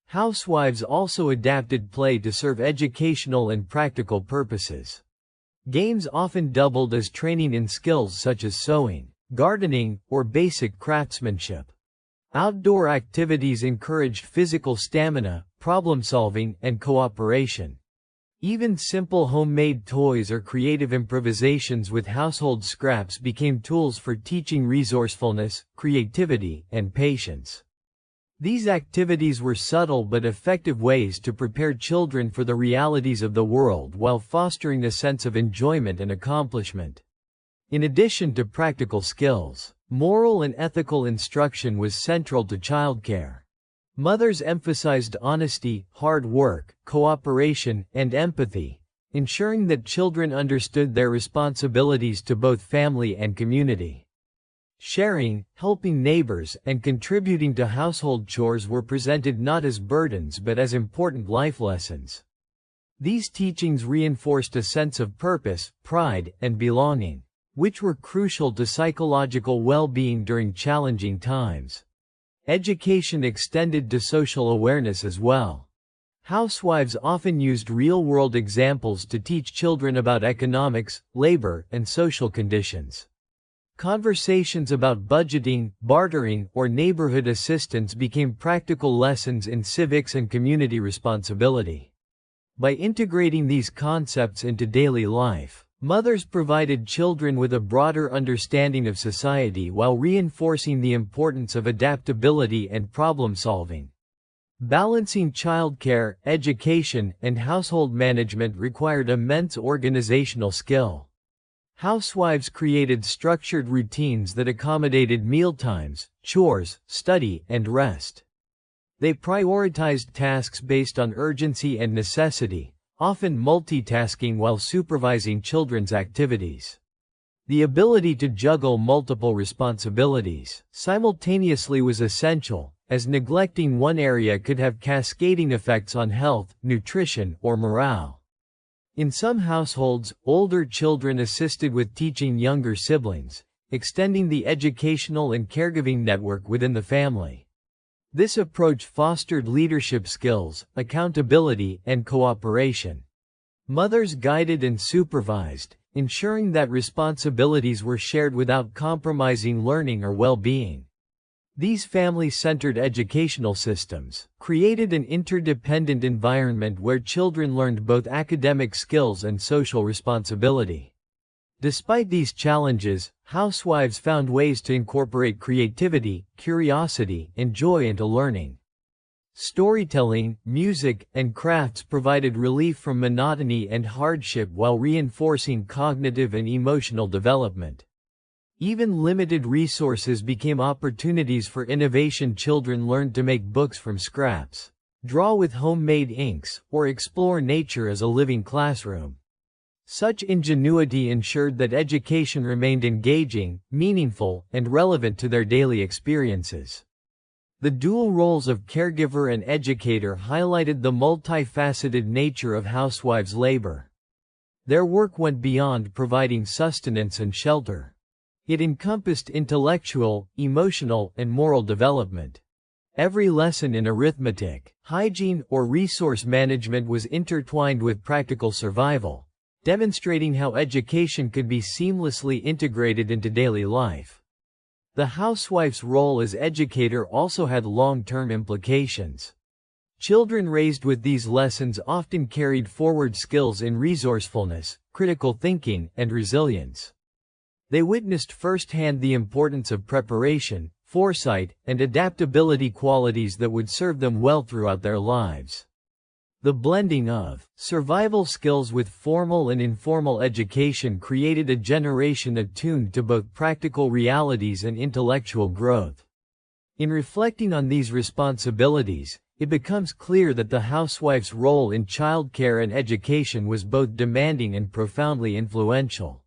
Housewives also adapted play to serve educational and practical purposes. Games often doubled as training in skills such as sewing, gardening, or basic craftsmanship. Outdoor activities encouraged physical stamina, problem-solving, and cooperation. Even simple homemade toys or creative improvisations with household scraps became tools for teaching resourcefulness, creativity, and patience. These activities were subtle but effective ways to prepare children for the realities of the world while fostering a sense of enjoyment and accomplishment. In addition to practical skills, moral and ethical instruction was central to childcare. Mothers emphasized honesty, hard work, cooperation, and empathy, ensuring that children understood their responsibilities to both family and community. Sharing, helping neighbors, and contributing to household chores were presented not as burdens but as important life lessons. These teachings reinforced a sense of purpose, pride, and belonging, which were crucial to psychological well-being during challenging times. Education extended to social awareness as well. Housewives often used real-world examples to teach children about economics, labor, and social conditions. Conversations about budgeting, bartering, or neighborhood assistance became practical lessons in civics and community responsibility. By integrating these concepts into daily life, mothers provided children with a broader understanding of society while reinforcing the importance of adaptability and problem-solving. Balancing childcare, education, and household management required immense organizational skill. Housewives created structured routines that accommodated mealtimes, chores, study, and rest. They prioritized tasks based on urgency and necessity, often multitasking while supervising children's activities. The ability to juggle multiple responsibilities simultaneously was essential, as neglecting one area could have cascading effects on health, nutrition, or morale. In some households, older children assisted with teaching younger siblings, extending the educational and caregiving network within the family. This approach fostered leadership skills, accountability, and cooperation. Mothers guided and supervised, ensuring that responsibilities were shared without compromising learning or well-being. These family-centered educational systems created an interdependent environment where children learned both academic skills and social responsibility. Despite these challenges, housewives found ways to incorporate creativity, curiosity, and joy into learning. Storytelling, music, and crafts provided relief from monotony and hardship while reinforcing cognitive and emotional development. Even limited resources became opportunities for innovation. Children learned to make books from scraps, draw with homemade inks, or explore nature as a living classroom. Such ingenuity ensured that education remained engaging, meaningful, and relevant to their daily experiences. The dual roles of caregiver and educator highlighted the multifaceted nature of housewives' labor. Their work went beyond providing sustenance and shelter. It encompassed intellectual, emotional, and moral development. Every lesson in arithmetic, hygiene, or resource management was intertwined with practical survival, demonstrating how education could be seamlessly integrated into daily life. The housewife's role as educator also had long-term implications. Children raised with these lessons often carried forward skills in resourcefulness, critical thinking, and resilience. They witnessed firsthand the importance of preparation, foresight, and adaptability, qualities that would serve them well throughout their lives. The blending of survival skills with formal and informal education created a generation attuned to both practical realities and intellectual growth. In reflecting on these responsibilities, it becomes clear that the housewife's role in childcare and education was both demanding and profoundly influential.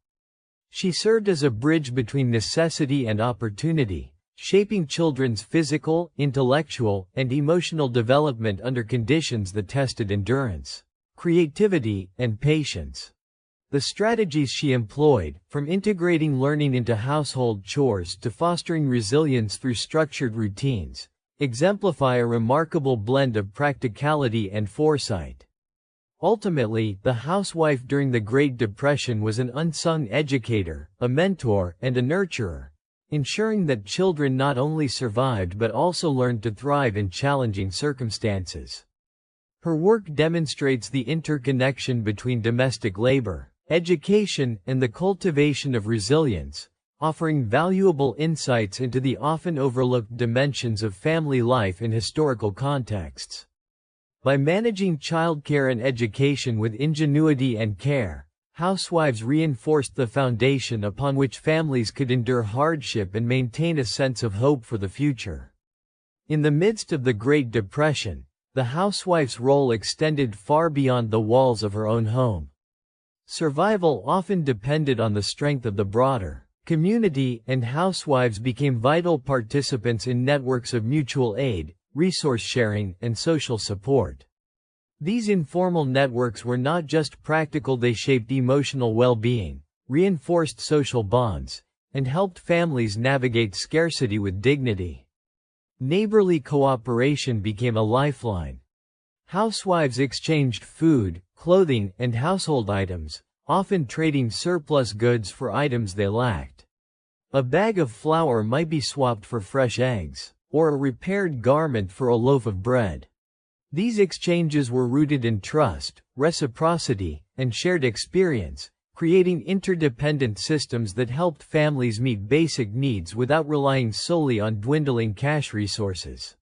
She served as a bridge between necessity and opportunity, shaping children's physical, intellectual, and emotional development under conditions that tested endurance, creativity, and patience. The strategies she employed, from integrating learning into household chores to fostering resilience through structured routines, exemplify a remarkable blend of practicality and foresight. Ultimately, the housewife during the Great Depression was an unsung educator, a mentor, and a nurturer, ensuring that children not only survived but also learned to thrive in challenging circumstances. Her work demonstrates the interconnection between domestic labor, education, and the cultivation of resilience, offering valuable insights into the often overlooked dimensions of family life in historical contexts. By managing childcare and education with ingenuity and care, housewives reinforced the foundation upon which families could endure hardship and maintain a sense of hope for the future. In the midst of the Great Depression, the housewife's role extended far beyond the walls of her own home. Survival often depended on the strength of the broader community, and housewives became vital participants in networks of mutual aid, resource sharing, and social support. These informal networks were not just practical, they shaped emotional well-being, reinforced social bonds, and helped families navigate scarcity with dignity. Neighborly cooperation became a lifeline. Housewives exchanged food, clothing, and household items, often trading surplus goods for items they lacked. A bag of flour might be swapped for fresh eggs, or a repaired garment for a loaf of bread. These exchanges were rooted in trust, reciprocity, and shared experience, creating interdependent systems that helped families meet basic needs without relying solely on dwindling cash resources.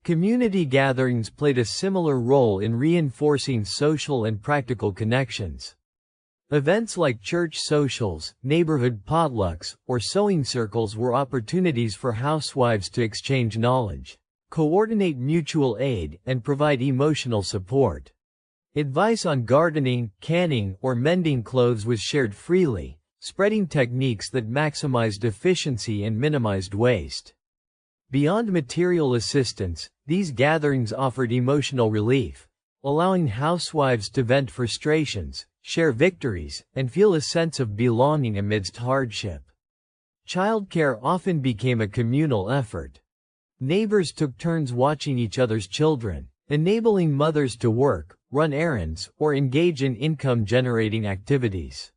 Community gatherings played a similar role in reinforcing social and practical connections. Events like church socials, neighborhood potlucks, or sewing circles were opportunities for housewives to exchange knowledge, coordinate mutual aid, and provide emotional support. Advice on gardening, canning, or mending clothes was shared freely, spreading techniques that maximized efficiency and minimized waste. Beyond material assistance, these gatherings offered emotional relief, allowing housewives to vent frustrations, share victories, and feel a sense of belonging amidst hardship. Childcare often became a communal effort. Neighbors took turns watching each other's children, enabling mothers to work, run errands, or engage in income-generating activities.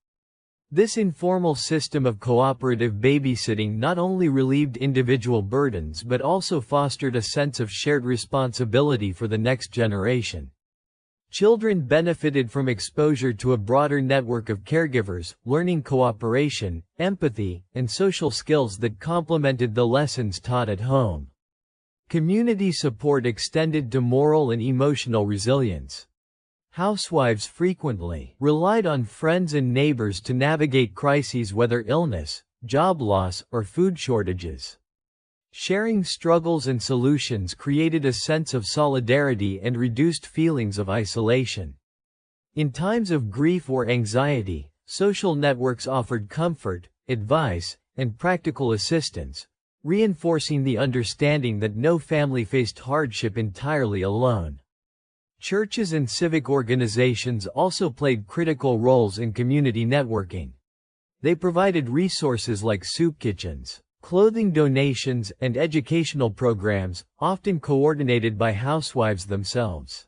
This informal system of cooperative babysitting not only relieved individual burdens but also fostered a sense of shared responsibility for the next generation. Children benefited from exposure to a broader network of caregivers, learning cooperation, empathy, and social skills that complemented the lessons taught at home. Community support extended to moral and emotional resilience. Housewives frequently relied on friends and neighbors to navigate crises, whether illness, job loss, or food shortages. Sharing struggles and solutions created a sense of solidarity and reduced feelings of isolation. In times of grief or anxiety, social networks offered comfort, advice, and practical assistance, reinforcing the understanding that no family faced hardship entirely alone. Churches and civic organizations also played critical roles in community networking. They provided resources like soup kitchens, clothing donations, and educational programs, often coordinated by housewives themselves.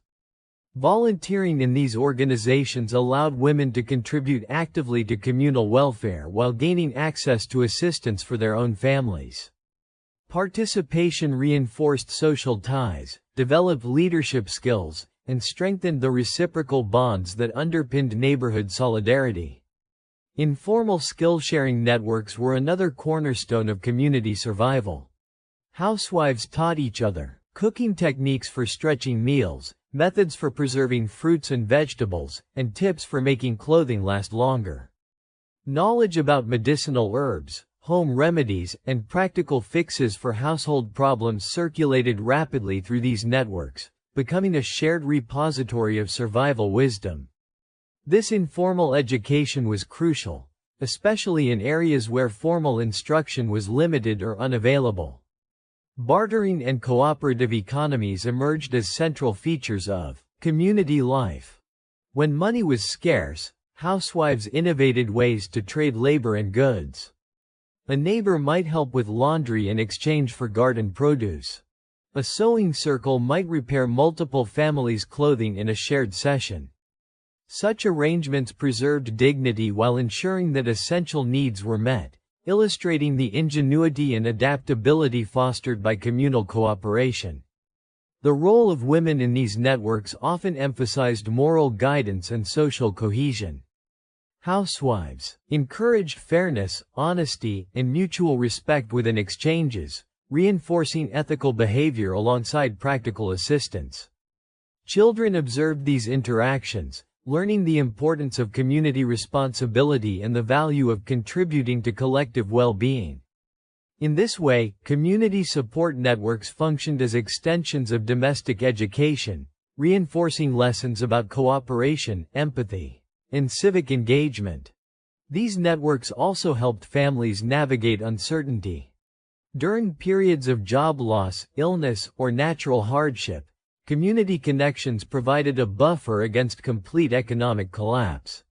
Volunteering in these organizations allowed women to contribute actively to communal welfare while gaining access to assistance for their own families. Participation reinforced social ties, developed leadership skills, and strengthened the reciprocal bonds that underpinned neighborhood solidarity. Informal skill-sharing networks were another cornerstone of community survival. Housewives taught each other cooking techniques for stretching meals, methods for preserving fruits and vegetables, and tips for making clothing last longer. Knowledge about medicinal herbs, home remedies, and practical fixes for household problems circulated rapidly through these networks, becoming a shared repository of survival wisdom. This informal education was crucial, especially in areas where formal instruction was limited or unavailable. Bartering and cooperative economies emerged as central features of community life. When money was scarce, housewives innovated ways to trade labor and goods. A neighbor might help with laundry in exchange for garden produce. A sewing circle might repair multiple families' clothing in a shared session. Such arrangements preserved dignity while ensuring that essential needs were met, illustrating the ingenuity and adaptability fostered by communal cooperation. The role of women in these networks often emphasized moral guidance and social cohesion. Housewives encouraged fairness, honesty, and mutual respect within exchanges, reinforcing ethical behavior alongside practical assistance. Children observed these interactions, learning the importance of community responsibility and the value of contributing to collective well-being. In this way, community support networks functioned as extensions of domestic education, reinforcing lessons about cooperation, empathy, and civic engagement. These networks also helped families navigate uncertainty. During periods of job loss, illness, or natural hardship, community connections provided a buffer against complete economic collapse.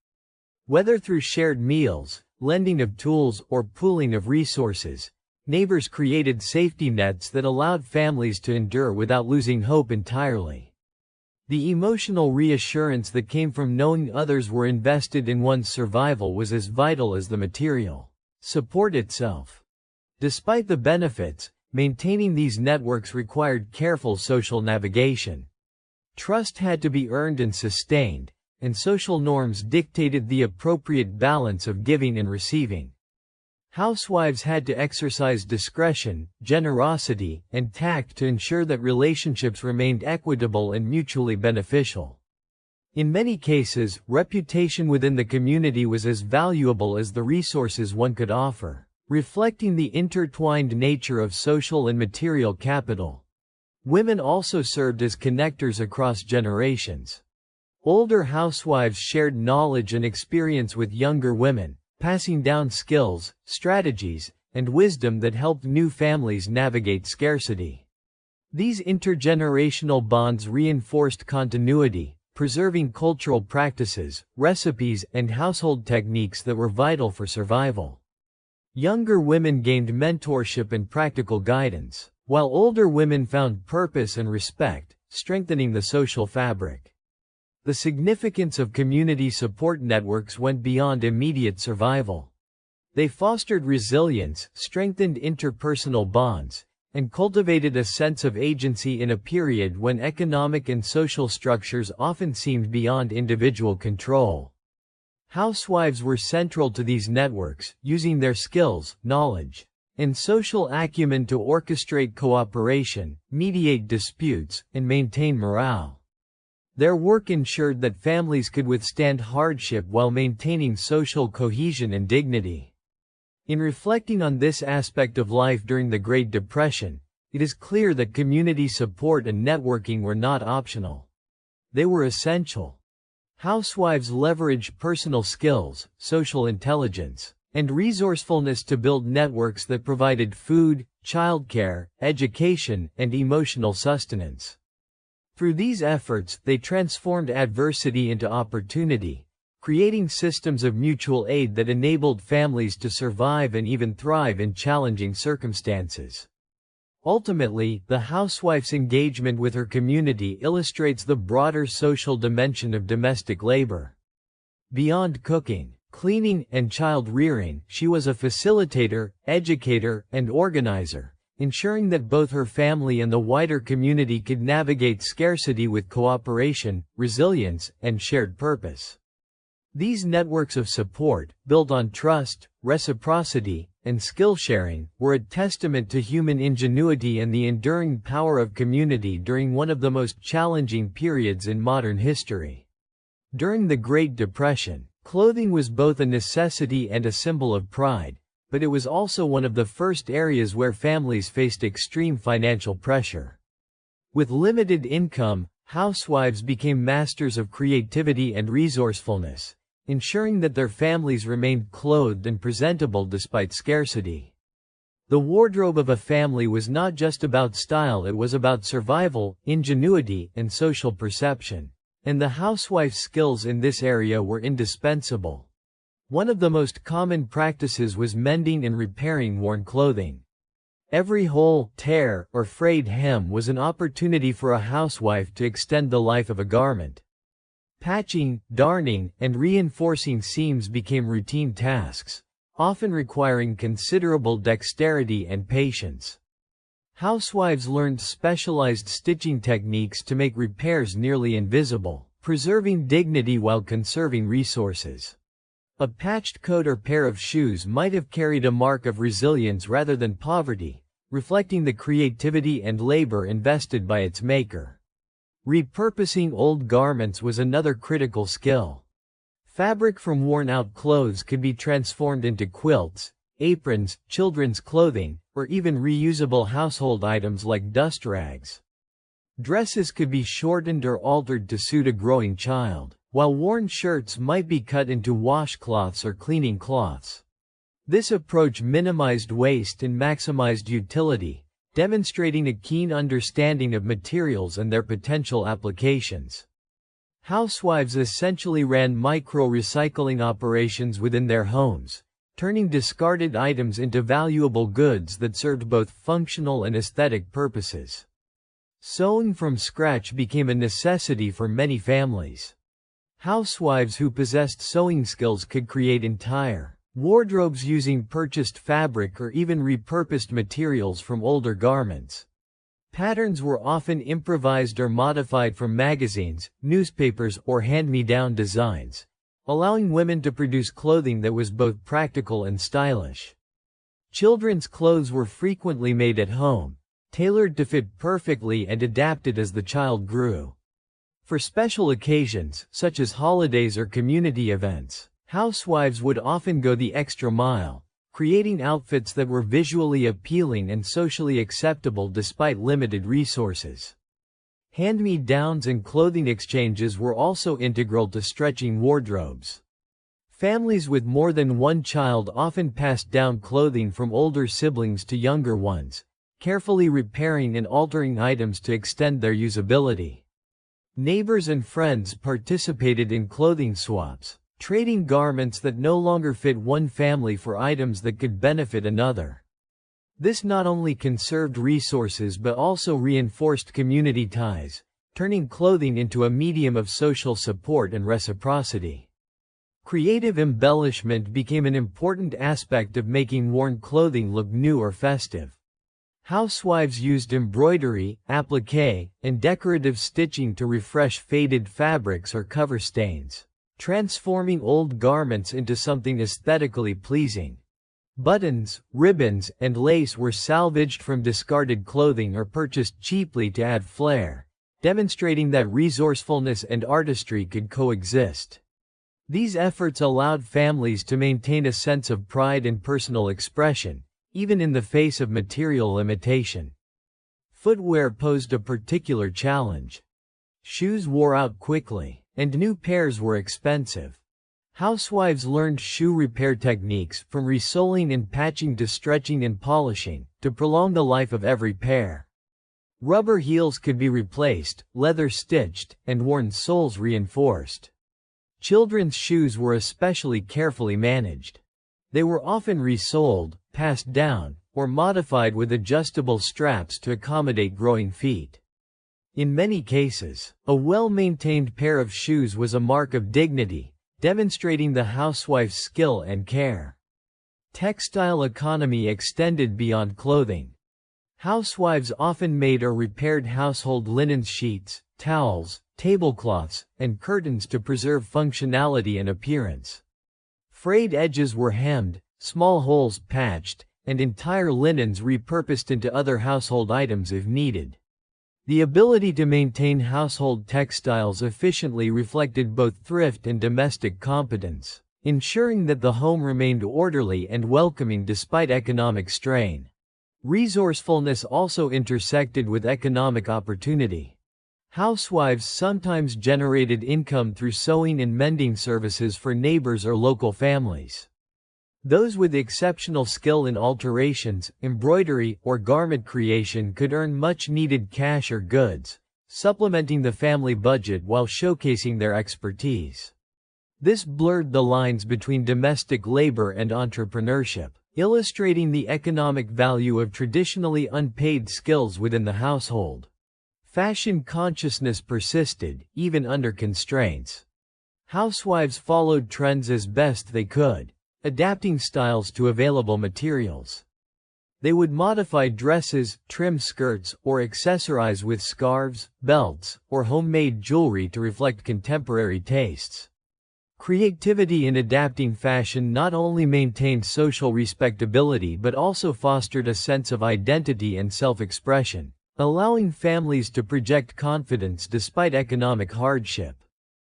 Whether through shared meals, lending of tools, or pooling of resources, neighbors created safety nets that allowed families to endure without losing hope entirely. The emotional reassurance that came from knowing others were invested in one's survival was as vital as the material support itself. Despite the benefits, maintaining these networks required careful social navigation. Trust had to be earned and sustained, and social norms dictated the appropriate balance of giving and receiving. Housewives had to exercise discretion, generosity, and tact to ensure that relationships remained equitable and mutually beneficial. In many cases, reputation within the community was as valuable as the resources one could offer, reflecting the intertwined nature of social and material capital. Women also served as connectors across generations. Older housewives shared knowledge and experience with younger women, passing down skills, strategies, and wisdom that helped new families navigate scarcity. These intergenerational bonds reinforced continuity, preserving cultural practices, recipes, and household techniques that were vital for survival. Younger women gained mentorship and practical guidance, while older women found purpose and respect, strengthening the social fabric. The significance of community support networks went beyond immediate survival. They fostered resilience, strengthened interpersonal bonds, and cultivated a sense of agency in a period when economic and social structures often seemed beyond individual control. Housewives were central to these networks, using their skills, knowledge, and social acumen to orchestrate cooperation, mediate disputes, and maintain morale. Their work ensured that families could withstand hardship while maintaining social cohesion and dignity. In reflecting on this aspect of life during the Great Depression, it is clear that community support and networking were not optional. They were essential. Housewives leveraged personal skills, social intelligence, and resourcefulness to build networks that provided food, childcare, education, and emotional sustenance. Through these efforts, they transformed adversity into opportunity, creating systems of mutual aid that enabled families to survive and even thrive in challenging circumstances. Ultimately, the housewife's engagement with her community illustrates the broader social dimension of domestic labor. Beyond cooking, cleaning, and child rearing, she was a facilitator, educator, and organizer, ensuring that both her family and the wider community could navigate scarcity with cooperation, resilience, and shared purpose. These networks of support, built on trust, reciprocity, and skill sharing, were a testament to human ingenuity and the enduring power of community during one of the most challenging periods in modern history. During the Great Depression, clothing was both a necessity and a symbol of pride, but it was also one of the first areas where families faced extreme financial pressure. With limited income, housewives became masters of creativity and resourcefulness, ensuring that their families remained clothed and presentable despite scarcity. The wardrobe of a family was not just about style, it was about survival, ingenuity, and social perception, and the housewife's skills in this area were indispensable. One of the most common practices was mending and repairing worn clothing. Every hole, tear, or frayed hem was an opportunity for a housewife to extend the life of a garment. Patching, darning, and reinforcing seams became routine tasks, often requiring considerable dexterity and patience. Housewives learned specialized stitching techniques to make repairs nearly invisible, preserving dignity while conserving resources. A patched coat or pair of shoes might have carried a mark of resilience rather than poverty, reflecting the creativity and labor invested by its maker. Repurposing old garments was another critical skill. Fabric from worn-out clothes could be transformed into quilts, aprons, children's clothing, or even reusable household items like dust rags. Dresses could be shortened or altered to suit a growing child, while worn shirts might be cut into washcloths or cleaning cloths. This approach minimized waste and maximized utility, demonstrating a keen understanding of materials and their potential applications. Housewives essentially ran micro-recycling operations within their homes, turning discarded items into valuable goods that served both functional and aesthetic purposes. Sewing from scratch became a necessity for many families. Housewives who possessed sewing skills could create entire wardrobes using purchased fabric or even repurposed materials from older garments. Patterns were often improvised or modified from magazines, newspapers, or hand-me-down designs, allowing women to produce clothing that was both practical and stylish. Children's clothes were frequently made at home, tailored to fit perfectly and adapted as the child grew. For special occasions, such as holidays or community events, housewives would often go the extra mile, creating outfits that were visually appealing and socially acceptable despite limited resources. Hand-me-downs and clothing exchanges were also integral to stretching wardrobes. Families with more than one child often passed down clothing from older siblings to younger ones, carefully repairing and altering items to extend their usability. Neighbors and friends participated in clothing swaps, trading garments that no longer fit one family for items that could benefit another. This not only conserved resources but also reinforced community ties, turning clothing into a medium of social support and reciprocity. Creative embellishment became an important aspect of making worn clothing look new or festive. Housewives used embroidery, applique, and decorative stitching to refresh faded fabrics or cover stains, transforming old garments into something aesthetically pleasing. Buttons, ribbons, and lace were salvaged from discarded clothing or purchased cheaply to add flair, demonstrating that resourcefulness and artistry could coexist. These efforts allowed families to maintain a sense of pride and personal expression, even in the face of material limitation. Footwear posed a particular challenge. Shoes wore out quickly, and new pairs were expensive. Housewives learned shoe repair techniques, from resoling and patching to stretching and polishing, to prolong the life of every pair. Rubber heels could be replaced, leather stitched, and worn soles reinforced. Children's shoes were especially carefully managed. They were often resoled, passed down, or modified with adjustable straps to accommodate growing feet. In many cases, a well-maintained pair of shoes was a mark of dignity, demonstrating the housewife's skill and care. Textile economy extended beyond clothing. Housewives often made or repaired household linen sheets, towels, tablecloths, and curtains to preserve functionality and appearance. Frayed edges were hemmed, small holes patched, and entire linens repurposed into other household items if needed. The ability to maintain household textiles efficiently reflected both thrift and domestic competence, ensuring that the home remained orderly and welcoming despite economic strain. Resourcefulness also intersected with economic opportunity. Housewives sometimes generated income through sewing and mending services for neighbors or local families. Those with exceptional skill in alterations, embroidery, or garment creation could earn much-needed cash or goods, supplementing the family budget while showcasing their expertise. This blurred the lines between domestic labor and entrepreneurship, illustrating the economic value of traditionally unpaid skills within the household. Fashion consciousness persisted, even under constraints. Housewives followed trends as best they could, adapting styles to available materials. They would modify dresses, trim skirts, or accessorize with scarves, belts, or homemade jewelry to reflect contemporary tastes. Creativity in adapting fashion not only maintained social respectability but also fostered a sense of identity and self-expression, allowing families to project confidence despite economic hardship.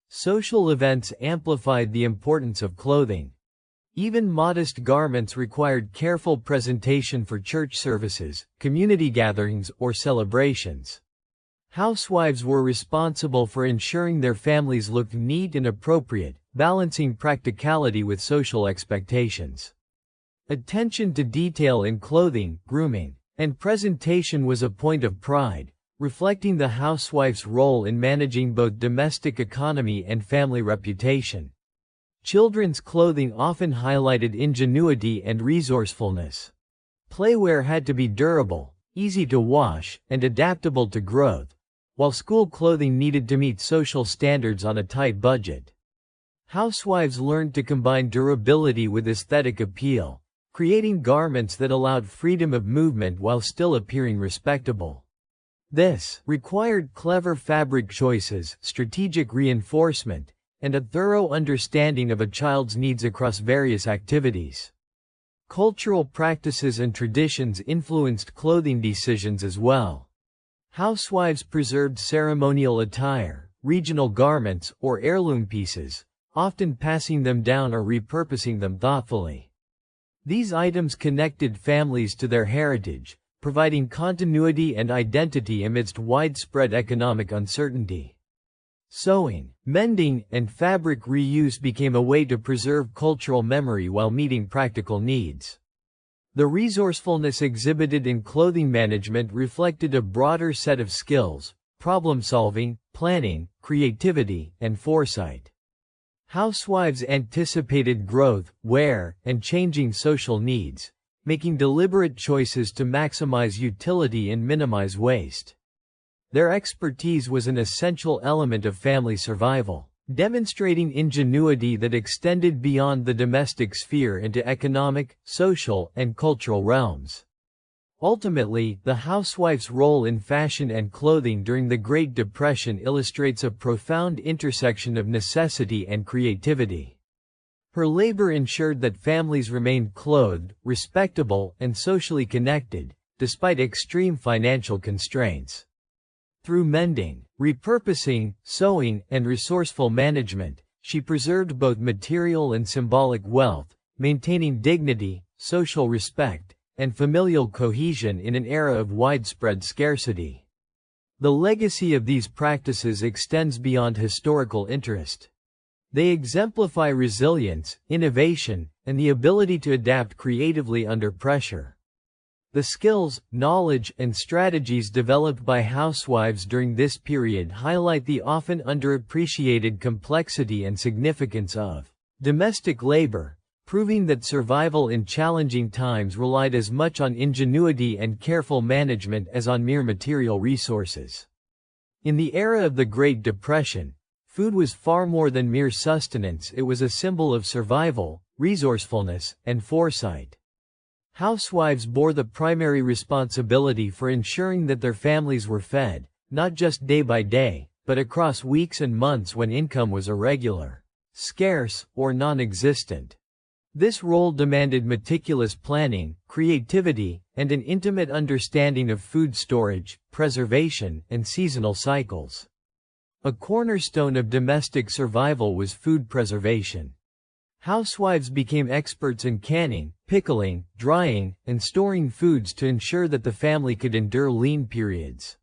Social events amplified the importance of clothing. Even modest garments required careful presentation for church services, community gatherings, or celebrations. Housewives were responsible for ensuring their families looked neat and appropriate, balancing practicality with social expectations. Attention to detail in clothing, grooming, and presentation was a point of pride, reflecting the housewife's role in managing both domestic economy and family reputation. Children's clothing often highlighted ingenuity and resourcefulness. Playwear had to be durable, easy to wash, and adaptable to growth, while school clothing needed to meet social standards on a tight budget. Housewives learned to combine durability with aesthetic appeal, creating garments that allowed freedom of movement while still appearing respectable. This required clever fabric choices, strategic reinforcement, and a thorough understanding of a child's needs across various activities. Cultural practices and traditions influenced clothing decisions as well. Housewives preserved ceremonial attire, regional garments, or heirloom pieces, often passing them down or repurposing them thoughtfully. These items connected families to their heritage, providing continuity and identity amidst widespread economic uncertainty. Sewing, mending, and fabric reuse became a way to preserve cultural memory while meeting practical needs. The resourcefulness exhibited in clothing management reflected a broader set of skills: problem-solving, planning, creativity, and foresight. Housewives anticipated growth, wear, and changing social needs, making deliberate choices to maximize utility and minimize waste. Their expertise was an essential element of family survival, demonstrating ingenuity that extended beyond the domestic sphere into economic, social, and cultural realms. Ultimately, the housewife's role in fashion and clothing during the Great Depression illustrates a profound intersection of necessity and creativity. Her labor ensured that families remained clothed, respectable, and socially connected, despite extreme financial constraints. Through mending, repurposing, sewing, and resourceful management, she preserved both material and symbolic wealth, maintaining dignity, social respect, and familial cohesion in an era of widespread scarcity. The legacy of these practices extends beyond historical interest. They exemplify resilience, innovation, and the ability to adapt creatively under pressure. The skills, knowledge, and strategies developed by housewives during this period highlight the often underappreciated complexity and significance of domestic labor, proving that survival in challenging times relied as much on ingenuity and careful management as on mere material resources. In the era of the Great Depression, food was far more than mere sustenance. It was a symbol of survival, resourcefulness, and foresight. Housewives bore the primary responsibility for ensuring that their families were fed, not just day by day, but across weeks and months when income was irregular, scarce, or non-existent. This role demanded meticulous planning, creativity, and an intimate understanding of food storage, preservation, and seasonal cycles. A cornerstone of domestic survival was food preservation. Housewives became experts in canning, pickling, drying, and storing foods to ensure that the family could endure lean periods.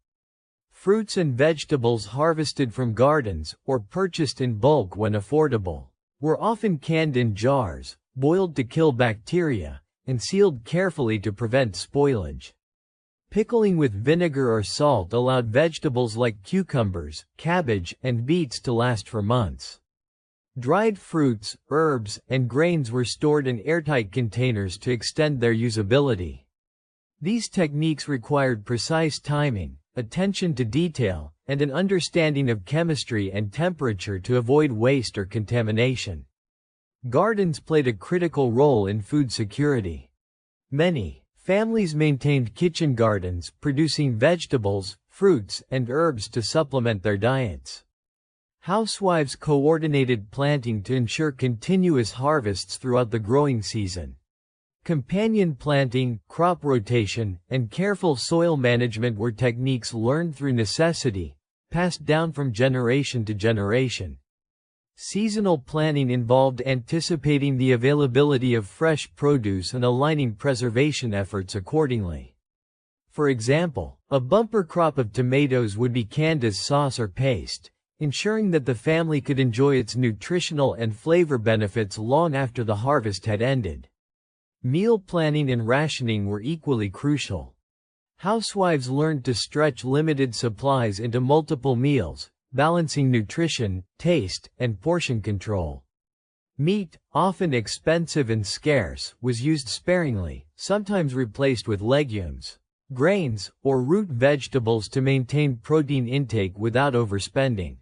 Fruits and vegetables harvested from gardens, or purchased in bulk when affordable, were often canned in jars, boiled to kill bacteria, and sealed carefully to prevent spoilage. Pickling with vinegar or salt allowed vegetables like cucumbers, cabbage, and beets to last for months. Dried fruits, herbs, and grains were stored in airtight containers to extend their usability. These techniques required precise timing, attention to detail, and an understanding of chemistry and temperature to avoid waste or contamination. Gardens played a critical role in food security. Many families maintained kitchen gardens, producing vegetables, fruits, and herbs to supplement their diets. Housewives coordinated planting to ensure continuous harvests throughout the growing season. Companion planting, crop rotation, and careful soil management were techniques learned through necessity, passed down from generation to generation. Seasonal planning involved anticipating the availability of fresh produce and aligning preservation efforts accordingly. For example, a bumper crop of tomatoes would be canned as sauce or paste, ensuring that the family could enjoy its nutritional and flavor benefits long after the harvest had ended. Meal planning and rationing were equally crucial. Housewives learned to stretch limited supplies into multiple meals, balancing nutrition, taste, and portion control. Meat, often expensive and scarce, was used sparingly, sometimes replaced with legumes, grains, or root vegetables to maintain protein intake without overspending.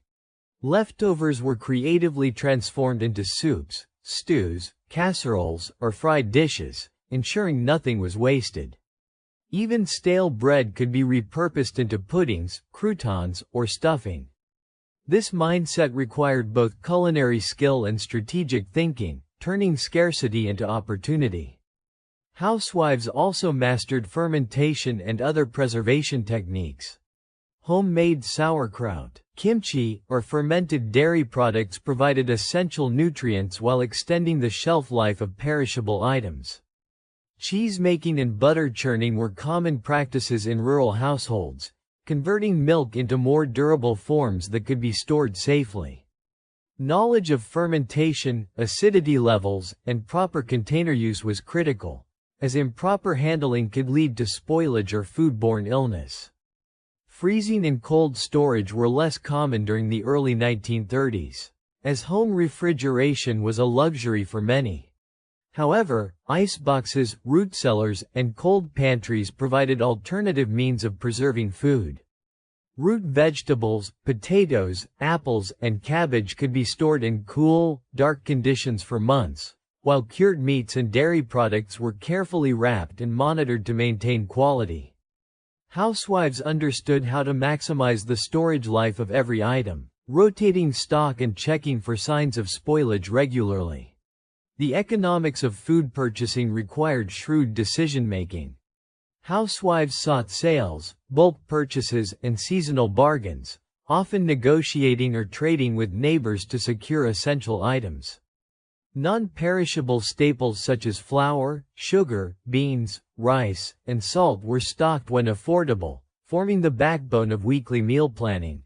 Leftovers were creatively transformed into soups, stews, casseroles, or fried dishes, ensuring nothing was wasted. Even stale bread could be repurposed into puddings, croutons, or stuffing. This mindset required both culinary skill and strategic thinking, turning scarcity into opportunity. Housewives also mastered fermentation and other preservation techniques. Homemade sauerkraut, kimchi, or fermented dairy products provided essential nutrients while extending the shelf life of perishable items. Cheese making and butter churning were common practices in rural households, converting milk into more durable forms that could be stored safely. Knowledge of fermentation, acidity levels, and proper container use was critical, as improper handling could lead to spoilage or foodborne illness. Freezing and cold storage were less common during the early 1930s, as home refrigeration was a luxury for many. However, iceboxes, root cellars, and cold pantries provided alternative means of preserving food. Root vegetables, potatoes, apples, and cabbage could be stored in cool, dark conditions for months, while cured meats and dairy products were carefully wrapped and monitored to maintain quality. Housewives understood how to maximize the storage life of every item, rotating stock and checking for signs of spoilage regularly. The economics of food purchasing required shrewd decision-making. Housewives sought sales, bulk purchases, and seasonal bargains, often negotiating or trading with neighbors to secure essential items. Non-perishable staples such as flour, sugar, beans, rice, and salt were stocked when affordable, forming the backbone of weekly meal planning.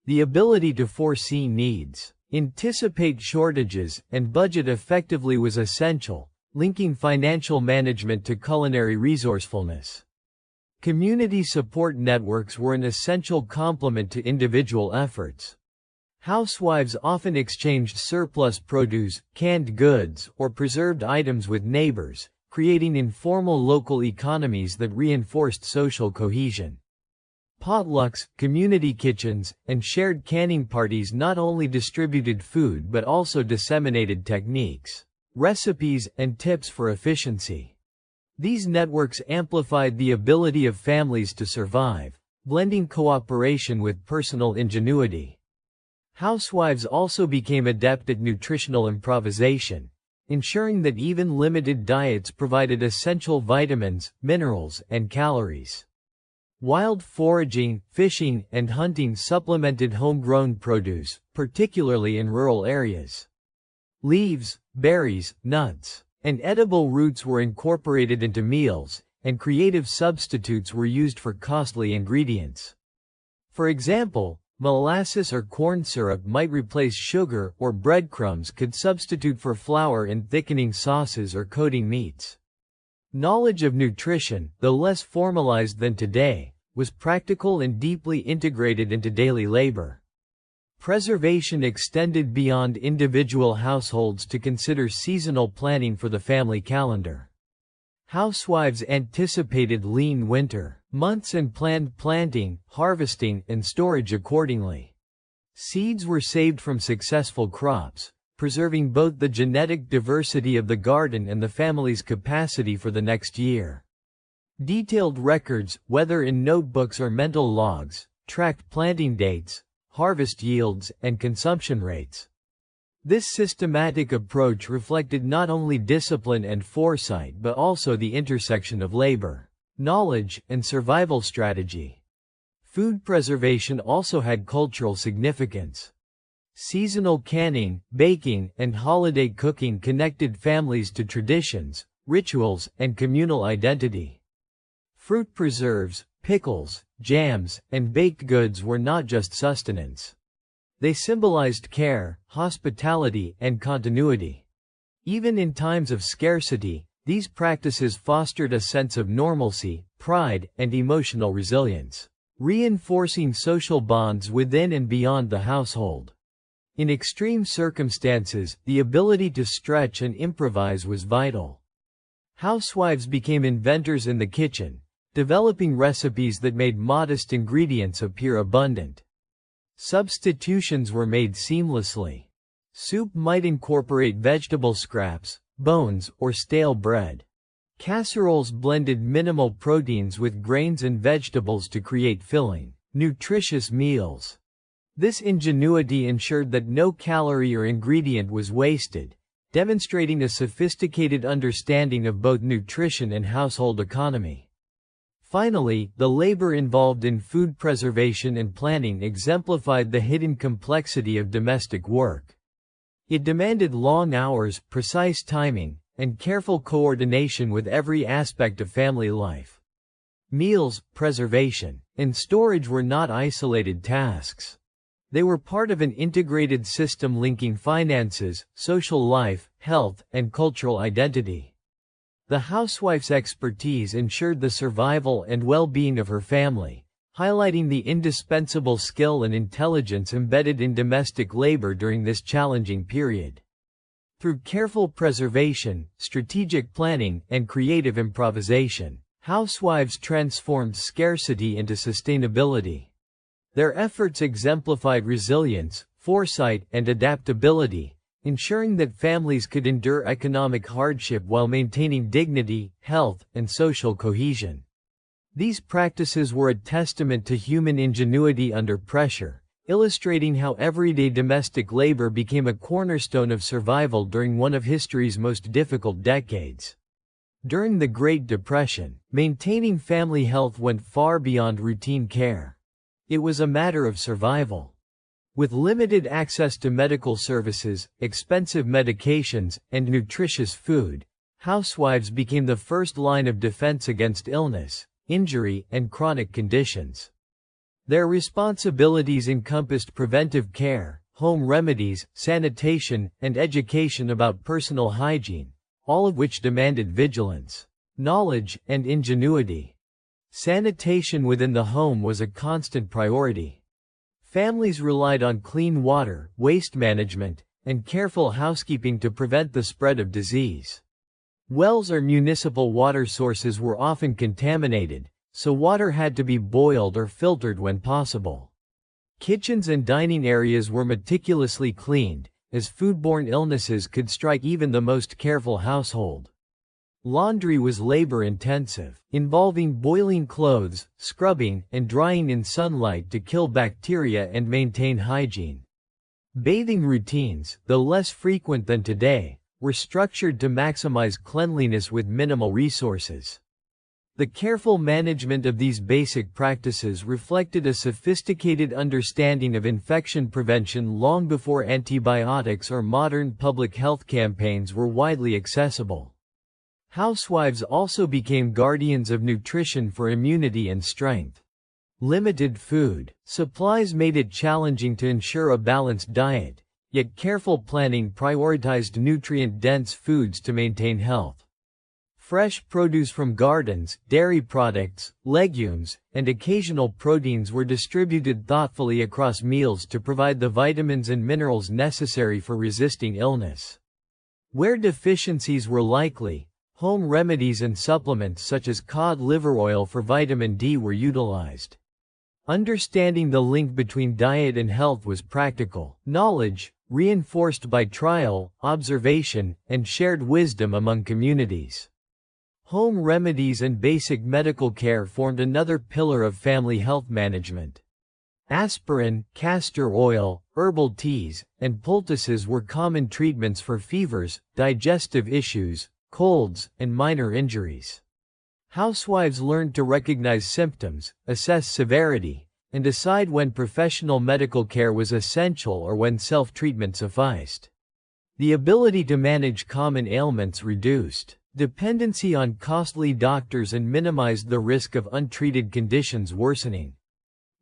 The ability to foresee needs, anticipate shortages, and budget effectively was essential, linking financial management to culinary resourcefulness. Community support networks were an essential complement to individual efforts. Housewives often exchanged surplus produce, canned goods, or preserved items with neighbors, creating informal local economies that reinforced social cohesion. Potlucks, community kitchens, and shared canning parties not only distributed food but also disseminated techniques, recipes, and tips for efficiency. These networks amplified the ability of families to survive, blending cooperation with personal ingenuity. Housewives also became adept at nutritional improvisation, ensuring that even limited diets provided essential vitamins, minerals, and calories. Wild foraging, fishing, and hunting supplemented homegrown produce, particularly in rural areas. Leaves, berries, nuts, and edible roots were incorporated into meals, and creative substitutes were used for costly ingredients. For example, molasses or corn syrup might replace sugar, or breadcrumbs could substitute for flour in thickening sauces or coating meats. Knowledge of nutrition, though less formalized than today, was practical and deeply integrated into daily labor. Preservation extended beyond individual households to consider seasonal planning for the family calendar. Housewives anticipated lean winter months and planned planting, harvesting, and storage accordingly. Seeds were saved from successful crops, preserving both the genetic diversity of the garden and the family's capacity for the next year. Detailed records, whether in notebooks or mental logs, tracked planting dates, harvest yields, and consumption rates. This systematic approach reflected not only discipline and foresight but also the intersection of labor, knowledge, and survival strategy. Food preservation also had cultural significance. Seasonal canning, baking, and holiday cooking connected families to traditions, rituals, and communal identity. Fruit preserves, pickles, jams, and baked goods were not just sustenance. They symbolized care, hospitality, and continuity. Even in times of scarcity, these practices fostered a sense of normalcy, pride, and emotional resilience, reinforcing social bonds within and beyond the household. In extreme circumstances, the ability to stretch and improvise was vital. Housewives became inventors in the kitchen, developing recipes that made modest ingredients appear abundant. Substitutions were made seamlessly. Soup might incorporate vegetable scraps, bones, or stale bread. Casseroles blended minimal proteins with grains and vegetables to create filling, nutritious meals. This ingenuity ensured that no calorie or ingredient was wasted, demonstrating a sophisticated understanding of both nutrition and household economy. Finally, the labor involved in food preservation and planning exemplified the hidden complexity of domestic work. It demanded long hours, precise timing, and careful coordination with every aspect of family life. Meals, preservation, and storage were not isolated tasks. They were part of an integrated system linking finances, social life, health, and cultural identity. The housewife's expertise ensured the survival and well-being of her family, highlighting the indispensable skill and intelligence embedded in domestic labor during this challenging period. Through careful preservation, strategic planning, and creative improvisation, housewives transformed scarcity into sustainability. Their efforts exemplified resilience, foresight, and adaptability, ensuring that families could endure economic hardship while maintaining dignity, health, and social cohesion. These practices were a testament to human ingenuity under pressure, illustrating how everyday domestic labor became a cornerstone of survival during one of history's most difficult decades. During the Great Depression, maintaining family health went far beyond routine care. It was a matter of survival. With limited access to medical services, expensive medications, and nutritious food, housewives became the first line of defense against illness, injury, and chronic conditions. Their responsibilities encompassed preventive care, home remedies, sanitation, and education about personal hygiene, all of which demanded vigilance, knowledge, and ingenuity. Sanitation within the home was a constant priority. Families relied on clean water, waste management, and careful housekeeping to prevent the spread of disease. Wells or municipal water sources were often contaminated, so water had to be boiled or filtered when possible. Kitchens and dining areas were meticulously cleaned, as foodborne illnesses could strike even the most careful household. Laundry was labor-intensive, involving boiling clothes, scrubbing, and drying in sunlight to kill bacteria and maintain hygiene. Bathing routines, though less frequent than today, were structured to maximize cleanliness with minimal resources. The careful management of these basic practices reflected a sophisticated understanding of infection prevention long before antibiotics or modern public health campaigns were widely accessible. Housewives also became guardians of nutrition for immunity and strength. Limited food supplies made it challenging to ensure a balanced diet, yet careful planning prioritized nutrient-dense foods to maintain health. Fresh produce from gardens, dairy products, legumes, and occasional proteins were distributed thoughtfully across meals to provide the vitamins and minerals necessary for resisting illness. Where deficiencies were likely, home remedies and supplements such as cod liver oil for vitamin D were utilized. Understanding the link between diet and health was practical knowledge, reinforced by trial, observation, and shared wisdom among communities. Home remedies and basic medical care formed another pillar of family health management. Aspirin, castor oil, herbal teas, and poultices were common treatments for fevers, digestive issues, colds, and minor injuries. Housewives learned to recognize symptoms, assess severity, and decide when professional medical care was essential or when self-treatment sufficed. The ability to manage common ailments reduced dependency on costly doctors and minimized the risk of untreated conditions worsening.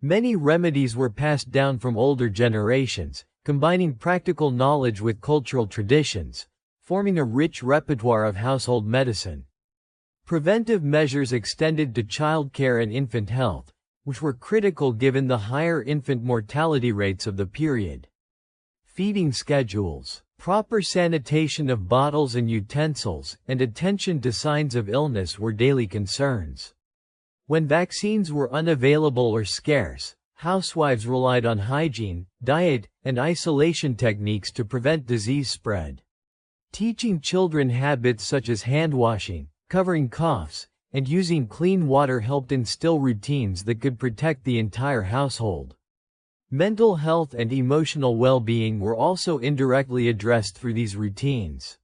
Many remedies were passed down from older generations, combining practical knowledge with cultural traditions, forming a rich repertoire of household medicine. Preventive measures extended to childcare and infant health, which were critical given the higher infant mortality rates of the period. Feeding schedules, proper sanitation of bottles and utensils, and attention to signs of illness were daily concerns. When vaccines were unavailable or scarce, housewives relied on hygiene, diet, and isolation techniques to prevent disease spread. Teaching children habits such as hand washing, covering coughs, and using clean water helped instill routines that could protect the entire household. Mental health and emotional well-being were also indirectly addressed through these routines.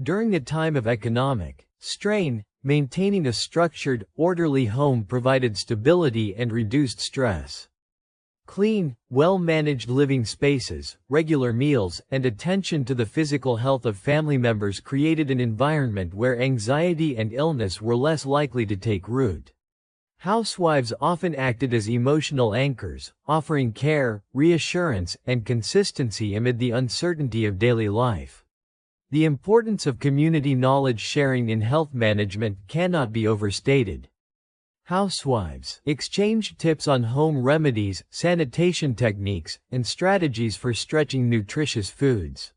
During a time of economic strain, maintaining a structured, orderly home provided stability and reduced stress. Clean, well-managed living spaces, regular meals, and attention to the physical health of family members created an environment where anxiety and illness were less likely to take root. Housewives often acted as emotional anchors, offering care, reassurance, and consistency amid the uncertainty of daily life. The importance of community knowledge sharing in health management cannot be overstated. Housewives exchanged tips on home remedies, sanitation techniques, and strategies for stretching nutritious foods.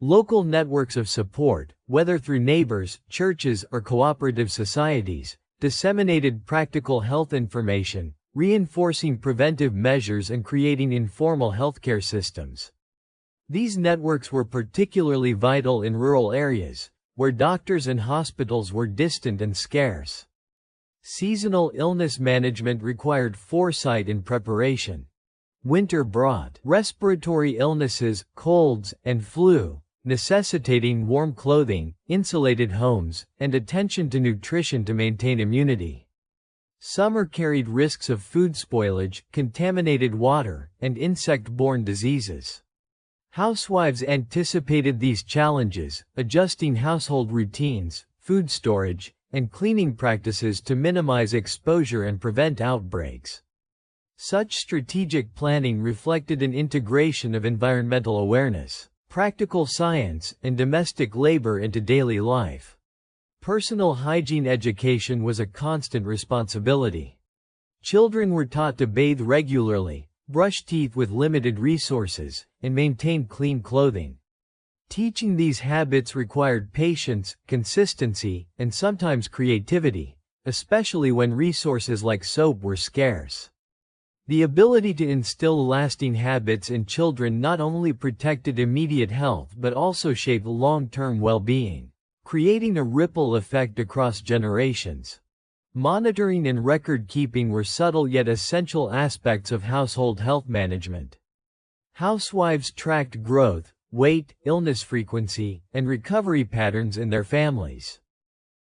Local networks of support, whether through neighbors, churches, or cooperative societies, disseminated practical health information, reinforcing preventive measures and creating informal healthcare systems. These networks were particularly vital in rural areas, where doctors and hospitals were distant and scarce. Seasonal illness management required foresight and preparation. Winter brought respiratory illnesses, colds, and flu, necessitating warm clothing, insulated homes, and attention to nutrition to maintain immunity. Summer carried risks of food spoilage, contaminated water, and insect-borne diseases. Housewives anticipated these challenges, adjusting household routines, food storage, and cleaning practices to minimize exposure and prevent outbreaks. Such strategic planning reflected an integration of environmental awareness, practical science, and domestic labor into daily life. Personal hygiene education was a constant responsibility. Children were taught to bathe regularly, brush teeth with limited resources, and maintain clean clothing. Teaching these habits required patience, consistency, and sometimes creativity, especially when resources like soap were scarce. The ability to instill lasting habits in children not only protected immediate health but also shaped long-term well-being, creating a ripple effect across generations. Monitoring and record-keeping were subtle yet essential aspects of household health management. Housewives tracked growth, weight, illness frequency, and recovery patterns in their families.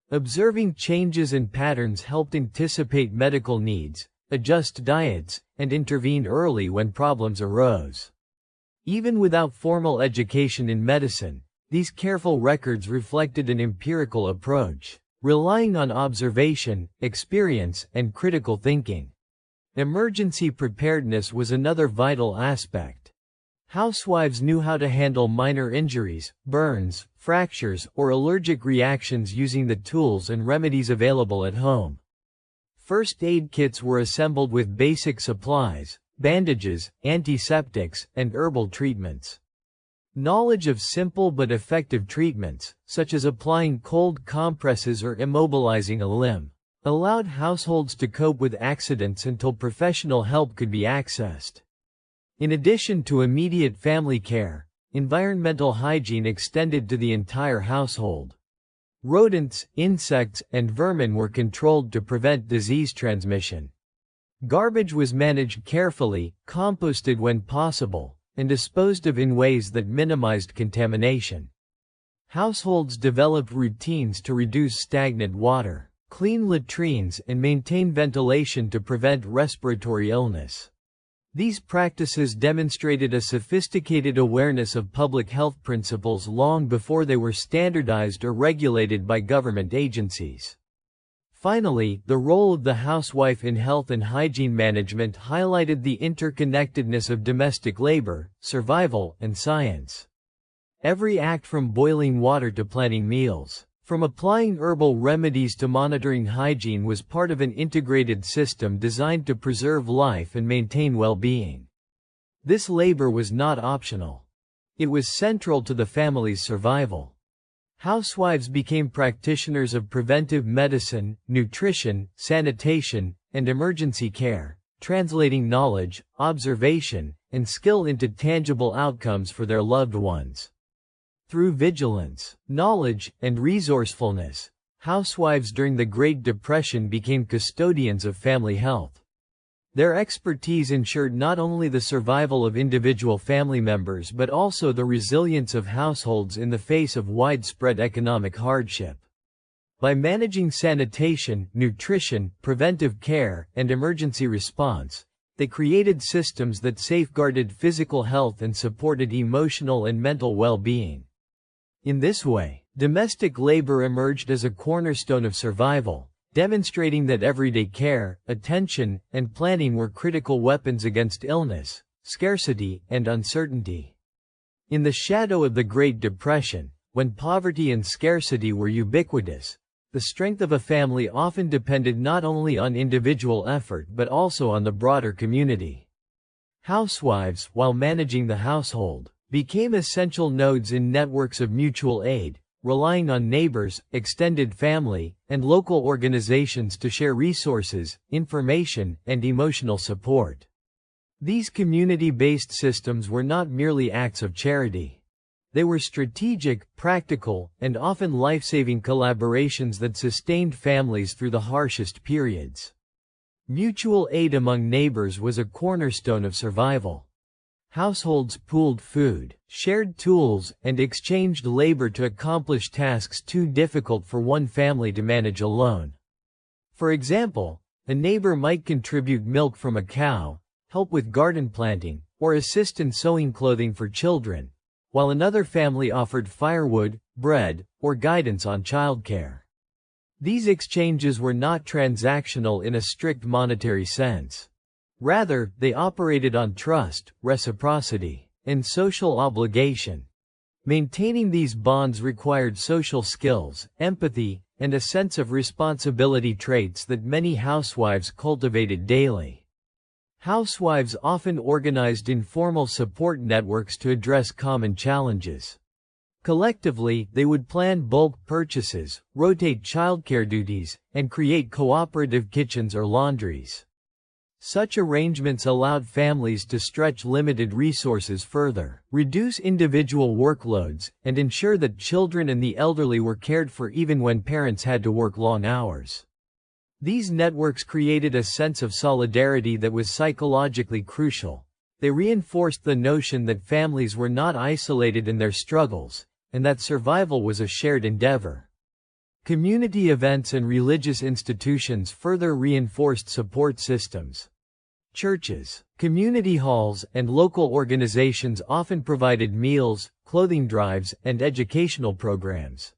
Observing changes in patterns helped anticipate medical needs, adjust diets, and intervene early when problems arose. Even without formal education in medicine, these careful records reflected an empirical approach, relying on observation, experience, and critical thinking. Emergency preparedness was another vital aspect. Housewives knew how to handle minor injuries, burns, fractures, or allergic reactions using the tools and remedies available at home. First aid kits were assembled with basic supplies, bandages, antiseptics, and herbal treatments. Knowledge of simple but effective treatments, such as applying cold compresses or immobilizing a limb, allowed households to cope with accidents until professional help could be accessed. In addition to immediate family care, environmental hygiene extended to the entire household. Rodents, insects, and vermin were controlled to prevent disease transmission. Garbage was managed carefully, composted when possible, and disposed of in ways that minimized contamination. Households developed routines to reduce stagnant water, clean latrines, and maintain ventilation to prevent respiratory illness. These practices demonstrated a sophisticated awareness of public health principles long before they were standardized or regulated by government agencies. Finally, the role of the housewife in health and hygiene management highlighted the interconnectedness of domestic labor, survival, and science. Every act from boiling water to planning meals, from applying herbal remedies to monitoring hygiene was part of an integrated system designed to preserve life and maintain well-being. This labor was not optional. It was central to the family's survival. Housewives became practitioners of preventive medicine, nutrition, sanitation, and emergency care, translating knowledge, observation, and skill into tangible outcomes for their loved ones. Through vigilance, knowledge, and resourcefulness, housewives during the Great Depression became custodians of family health. Their expertise ensured not only the survival of individual family members but also the resilience of households in the face of widespread economic hardship. By managing sanitation, nutrition, preventive care, and emergency response, they created systems that safeguarded physical health and supported emotional and mental well-being. In this way, domestic labor emerged as a cornerstone of survival, demonstrating that everyday care, attention, and planning were critical weapons against illness, scarcity, and uncertainty. In the shadow of the Great Depression, when poverty and scarcity were ubiquitous, the strength of a family often depended not only on individual effort but also on the broader community. Housewives, while managing the household, became essential nodes in networks of mutual aid, relying on neighbors, extended family, and local organizations to share resources, information, and emotional support. These community-based systems were not merely acts of charity. They were strategic, practical, and often life-saving collaborations that sustained families through the harshest periods. Mutual aid among neighbors was a cornerstone of survival. Households pooled food, shared tools, and exchanged labor to accomplish tasks too difficult for one family to manage alone. For example, a neighbor might contribute milk from a cow, help with garden planting, or assist in sewing clothing for children, while another family offered firewood, bread, or guidance on childcare. These exchanges were not transactional in a strict monetary sense. Rather, they operated on trust, reciprocity, and social obligation. Maintaining these bonds required social skills, empathy, and a sense of responsibility, traits that many housewives cultivated daily. Housewives often organized informal support networks to address common challenges. Collectively, they would plan bulk purchases, rotate childcare duties, and create cooperative kitchens or laundries. Such arrangements allowed families to stretch limited resources further, reduce individual workloads, and ensure that children and the elderly were cared for even when parents had to work long hours. These networks created a sense of solidarity that was psychologically crucial. They reinforced the notion that families were not isolated in their struggles, and that survival was a shared endeavor. Community events and religious institutions further reinforced support systems. Churches, community halls, and local organizations often provided meals, clothing drives, and educational programs.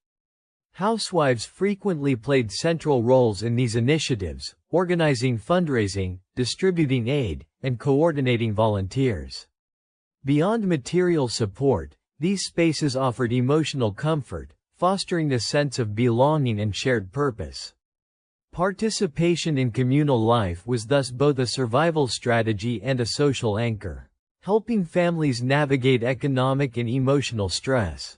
Housewives frequently played central roles in these initiatives, organizing fundraising, distributing aid, and coordinating volunteers. Beyond material support, these spaces offered emotional comfort, fostering a sense of belonging and shared purpose. Participation in communal life was thus both a survival strategy and a social anchor, helping families navigate economic and emotional stress.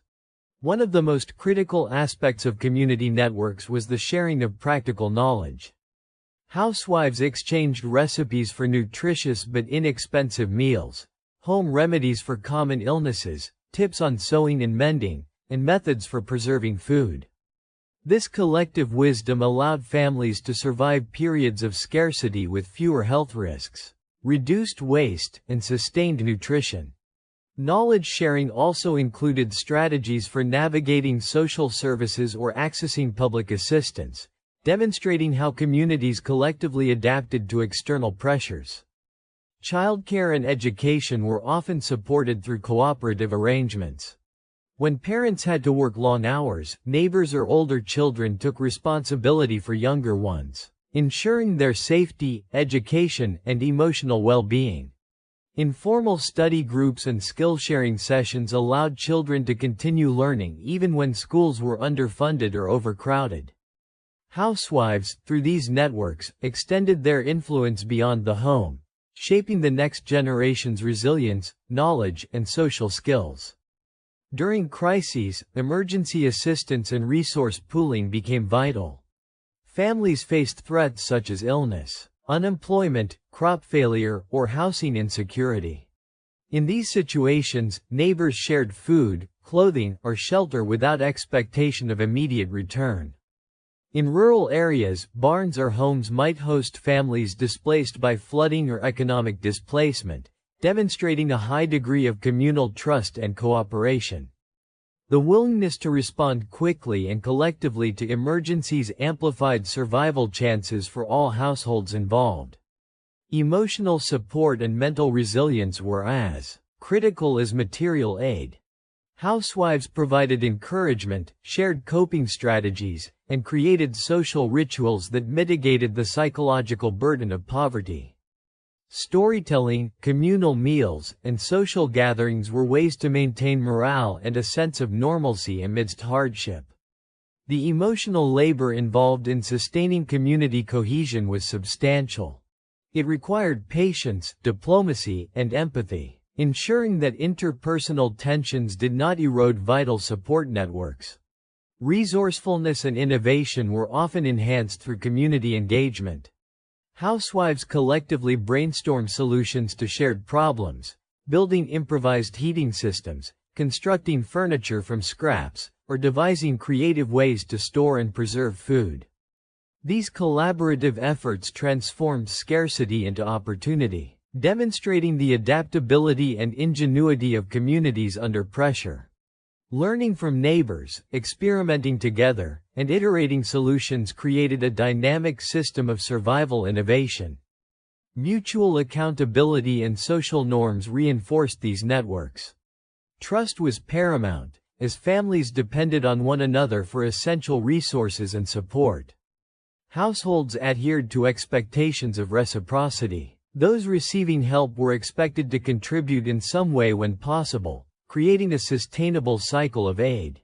One of the most critical aspects of community networks was the sharing of practical knowledge. Housewives exchanged recipes for nutritious but inexpensive meals, home remedies for common illnesses, tips on sewing and mending, and methods for preserving food. This collective wisdom allowed families to survive periods of scarcity with fewer health risks, reduced waste, and sustained nutrition. Knowledge sharing also included strategies for navigating social services or accessing public assistance, demonstrating how communities collectively adapted to external pressures. Childcare and education were often supported through cooperative arrangements. When parents had to work long hours, neighbors or older children took responsibility for younger ones, ensuring their safety, education, and emotional well-being. Informal study groups and skill-sharing sessions allowed children to continue learning even when schools were underfunded or overcrowded. Housewives, through these networks, extended their influence beyond the home, shaping the next generation's resilience, knowledge, and social skills. During crises, emergency assistance and resource pooling became vital. Families faced threats such as illness, unemployment, crop failure, or housing insecurity. In these situations, neighbors shared food, clothing, or shelter without expectation of immediate return. In rural areas, barns or homes might host families displaced by flooding or economic displacement, demonstrating a high degree of communal trust and cooperation. The willingness to respond quickly and collectively to emergencies amplified survival chances for all households involved. Emotional support and mental resilience were as critical as material aid. Housewives provided encouragement, shared coping strategies, and created social rituals that mitigated the psychological burden of poverty. Storytelling, communal meals, and social gatherings were ways to maintain morale and a sense of normalcy amidst hardship. The emotional labor involved in sustaining community cohesion was substantial. It required patience, diplomacy, and empathy, ensuring that interpersonal tensions did not erode vital support networks. Resourcefulness and innovation were often enhanced through community engagement. Housewives collectively brainstormed solutions to shared problems, building improvised heating systems, constructing furniture from scraps, or devising creative ways to store and preserve food. These collaborative efforts transformed scarcity into opportunity, demonstrating the adaptability and ingenuity of communities under pressure. Learning from neighbors, experimenting together, and iterating solutions created a dynamic system of survival innovation. Mutual accountability and social norms reinforced these networks. Trust was paramount, as families depended on one another for essential resources and support. Households adhered to expectations of reciprocity. Those receiving help were expected to contribute in some way when possible, creating a sustainable cycle of aid.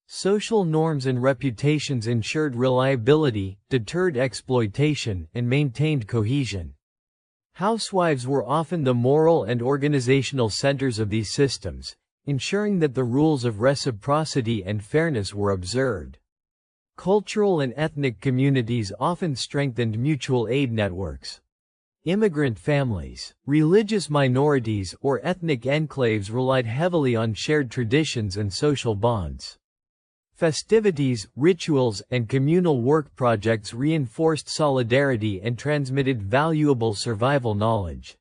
Social norms and reputations ensured reliability, deterred exploitation, and maintained cohesion. Housewives were often the moral and organizational centers of these systems, ensuring that the rules of reciprocity and fairness were observed. Cultural and ethnic communities often strengthened mutual aid networks. Immigrant families, religious minorities, or ethnic enclaves relied heavily on shared traditions and social bonds. Festivities, rituals, and communal work projects reinforced solidarity and transmitted valuable survival knowledge.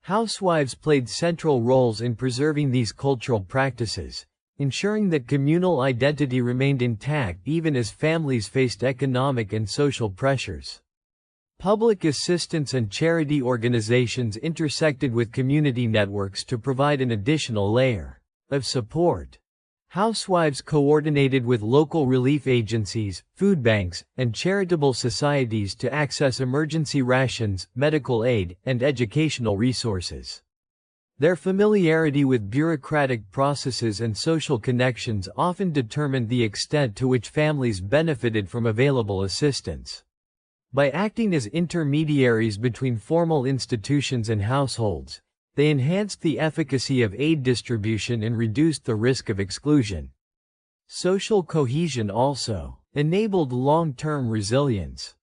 Housewives played central roles in preserving these cultural practices, ensuring that communal identity remained intact even as families faced economic and social pressures. Public assistance and charity organizations intersected with community networks to provide an additional layer of support. Housewives coordinated with local relief agencies, food banks, and charitable societies to access emergency rations, medical aid, and educational resources. Their familiarity with bureaucratic processes and social connections often determined the extent to which families benefited from available assistance. By acting as intermediaries between formal institutions and households, they enhanced the efficacy of aid distribution and reduced the risk of exclusion. Social cohesion also enabled long-term resilience.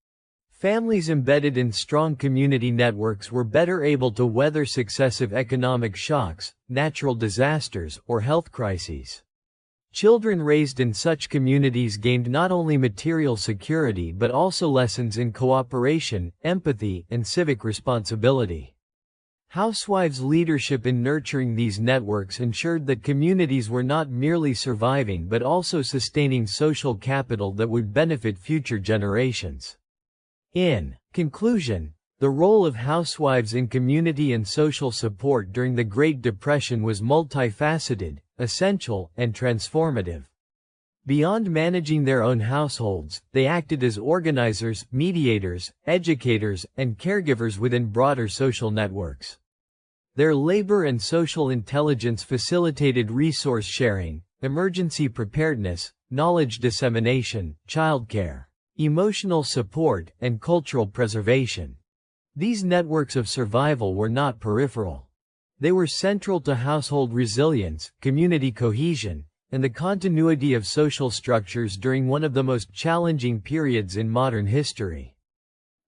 Families embedded in strong community networks were better able to weather successive economic shocks, natural disasters, or health crises. Children raised in such communities gained not only material security but also lessons in cooperation, empathy, and civic responsibility. Housewives' leadership in nurturing these networks ensured that communities were not merely surviving but also sustaining social capital that would benefit future generations. In conclusion, the role of housewives in community and social support during the Great Depression was multifaceted, essential, and transformative. Beyond managing their own households, they acted as organizers, mediators, educators, and caregivers within broader social networks. Their labor and social intelligence facilitated resource sharing, emergency preparedness, knowledge dissemination, childcare, emotional support, and cultural preservation. These networks of survival were not peripheral. They were central to household resilience, community cohesion, and the continuity of social structures during one of the most challenging periods in modern history.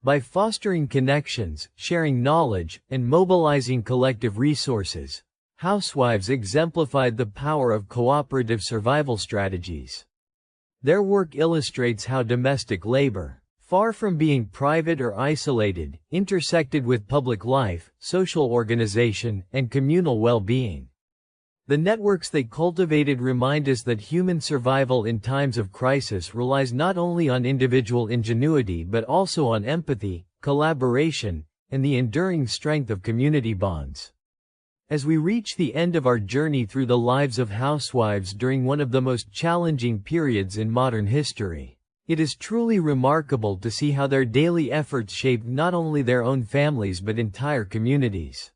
By fostering connections, sharing knowledge, and mobilizing collective resources, housewives exemplified the power of cooperative survival strategies. Their work illustrates how domestic labor, far from being private or isolated, intersected with public life, social organization, and communal well-being. The networks they cultivated remind us that human survival in times of crisis relies not only on individual ingenuity but also on empathy, collaboration, and the enduring strength of community bonds. As we reach the end of our journey through the lives of housewives during one of the most challenging periods in modern history, it is truly remarkable to see how their daily efforts shaped not only their own families but entire communities.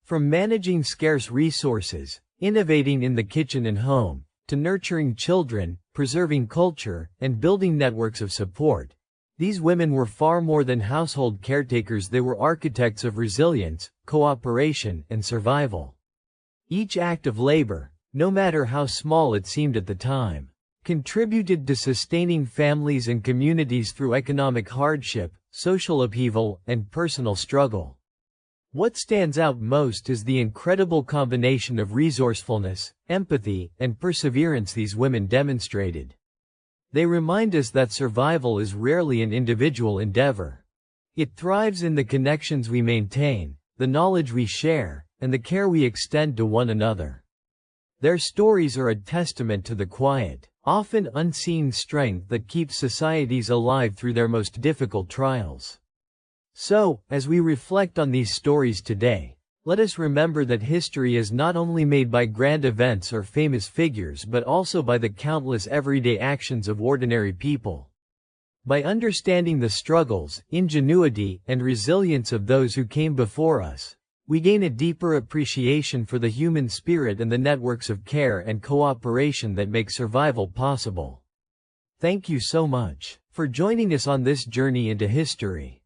From managing scarce resources, innovating in the kitchen and home, to nurturing children, preserving culture, and building networks of support, these women were far more than household caretakers. They were architects of resilience, cooperation, and survival. Each act of labor, no matter how small it seemed at the time, contributed to sustaining families and communities through economic hardship, social upheaval, and personal struggle. What stands out most is the incredible combination of resourcefulness, empathy, and perseverance these women demonstrated. They remind us that survival is rarely an individual endeavor. It thrives in the connections we maintain, the knowledge we share, and the care we extend to one another. Their stories are a testament to the quiet, often unseen strength that keeps societies alive through their most difficult trials. So, as we reflect on these stories today, let us remember that history is not only made by grand events or famous figures but also by the countless everyday actions of ordinary people. By understanding the struggles, ingenuity, and resilience of those who came before us, we gain a deeper appreciation for the human spirit and the networks of care and cooperation that make survival possible. Thank you so much for joining us on this journey into history.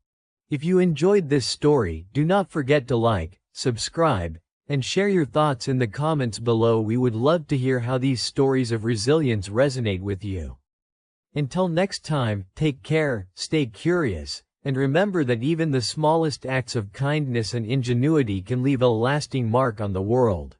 If you enjoyed this story, do not forget to like, subscribe, and share your thoughts in the comments below. We would love to hear how these stories of resilience resonate with you. Until next time, take care, stay curious, and remember that even the smallest acts of kindness and ingenuity can leave a lasting mark on the world.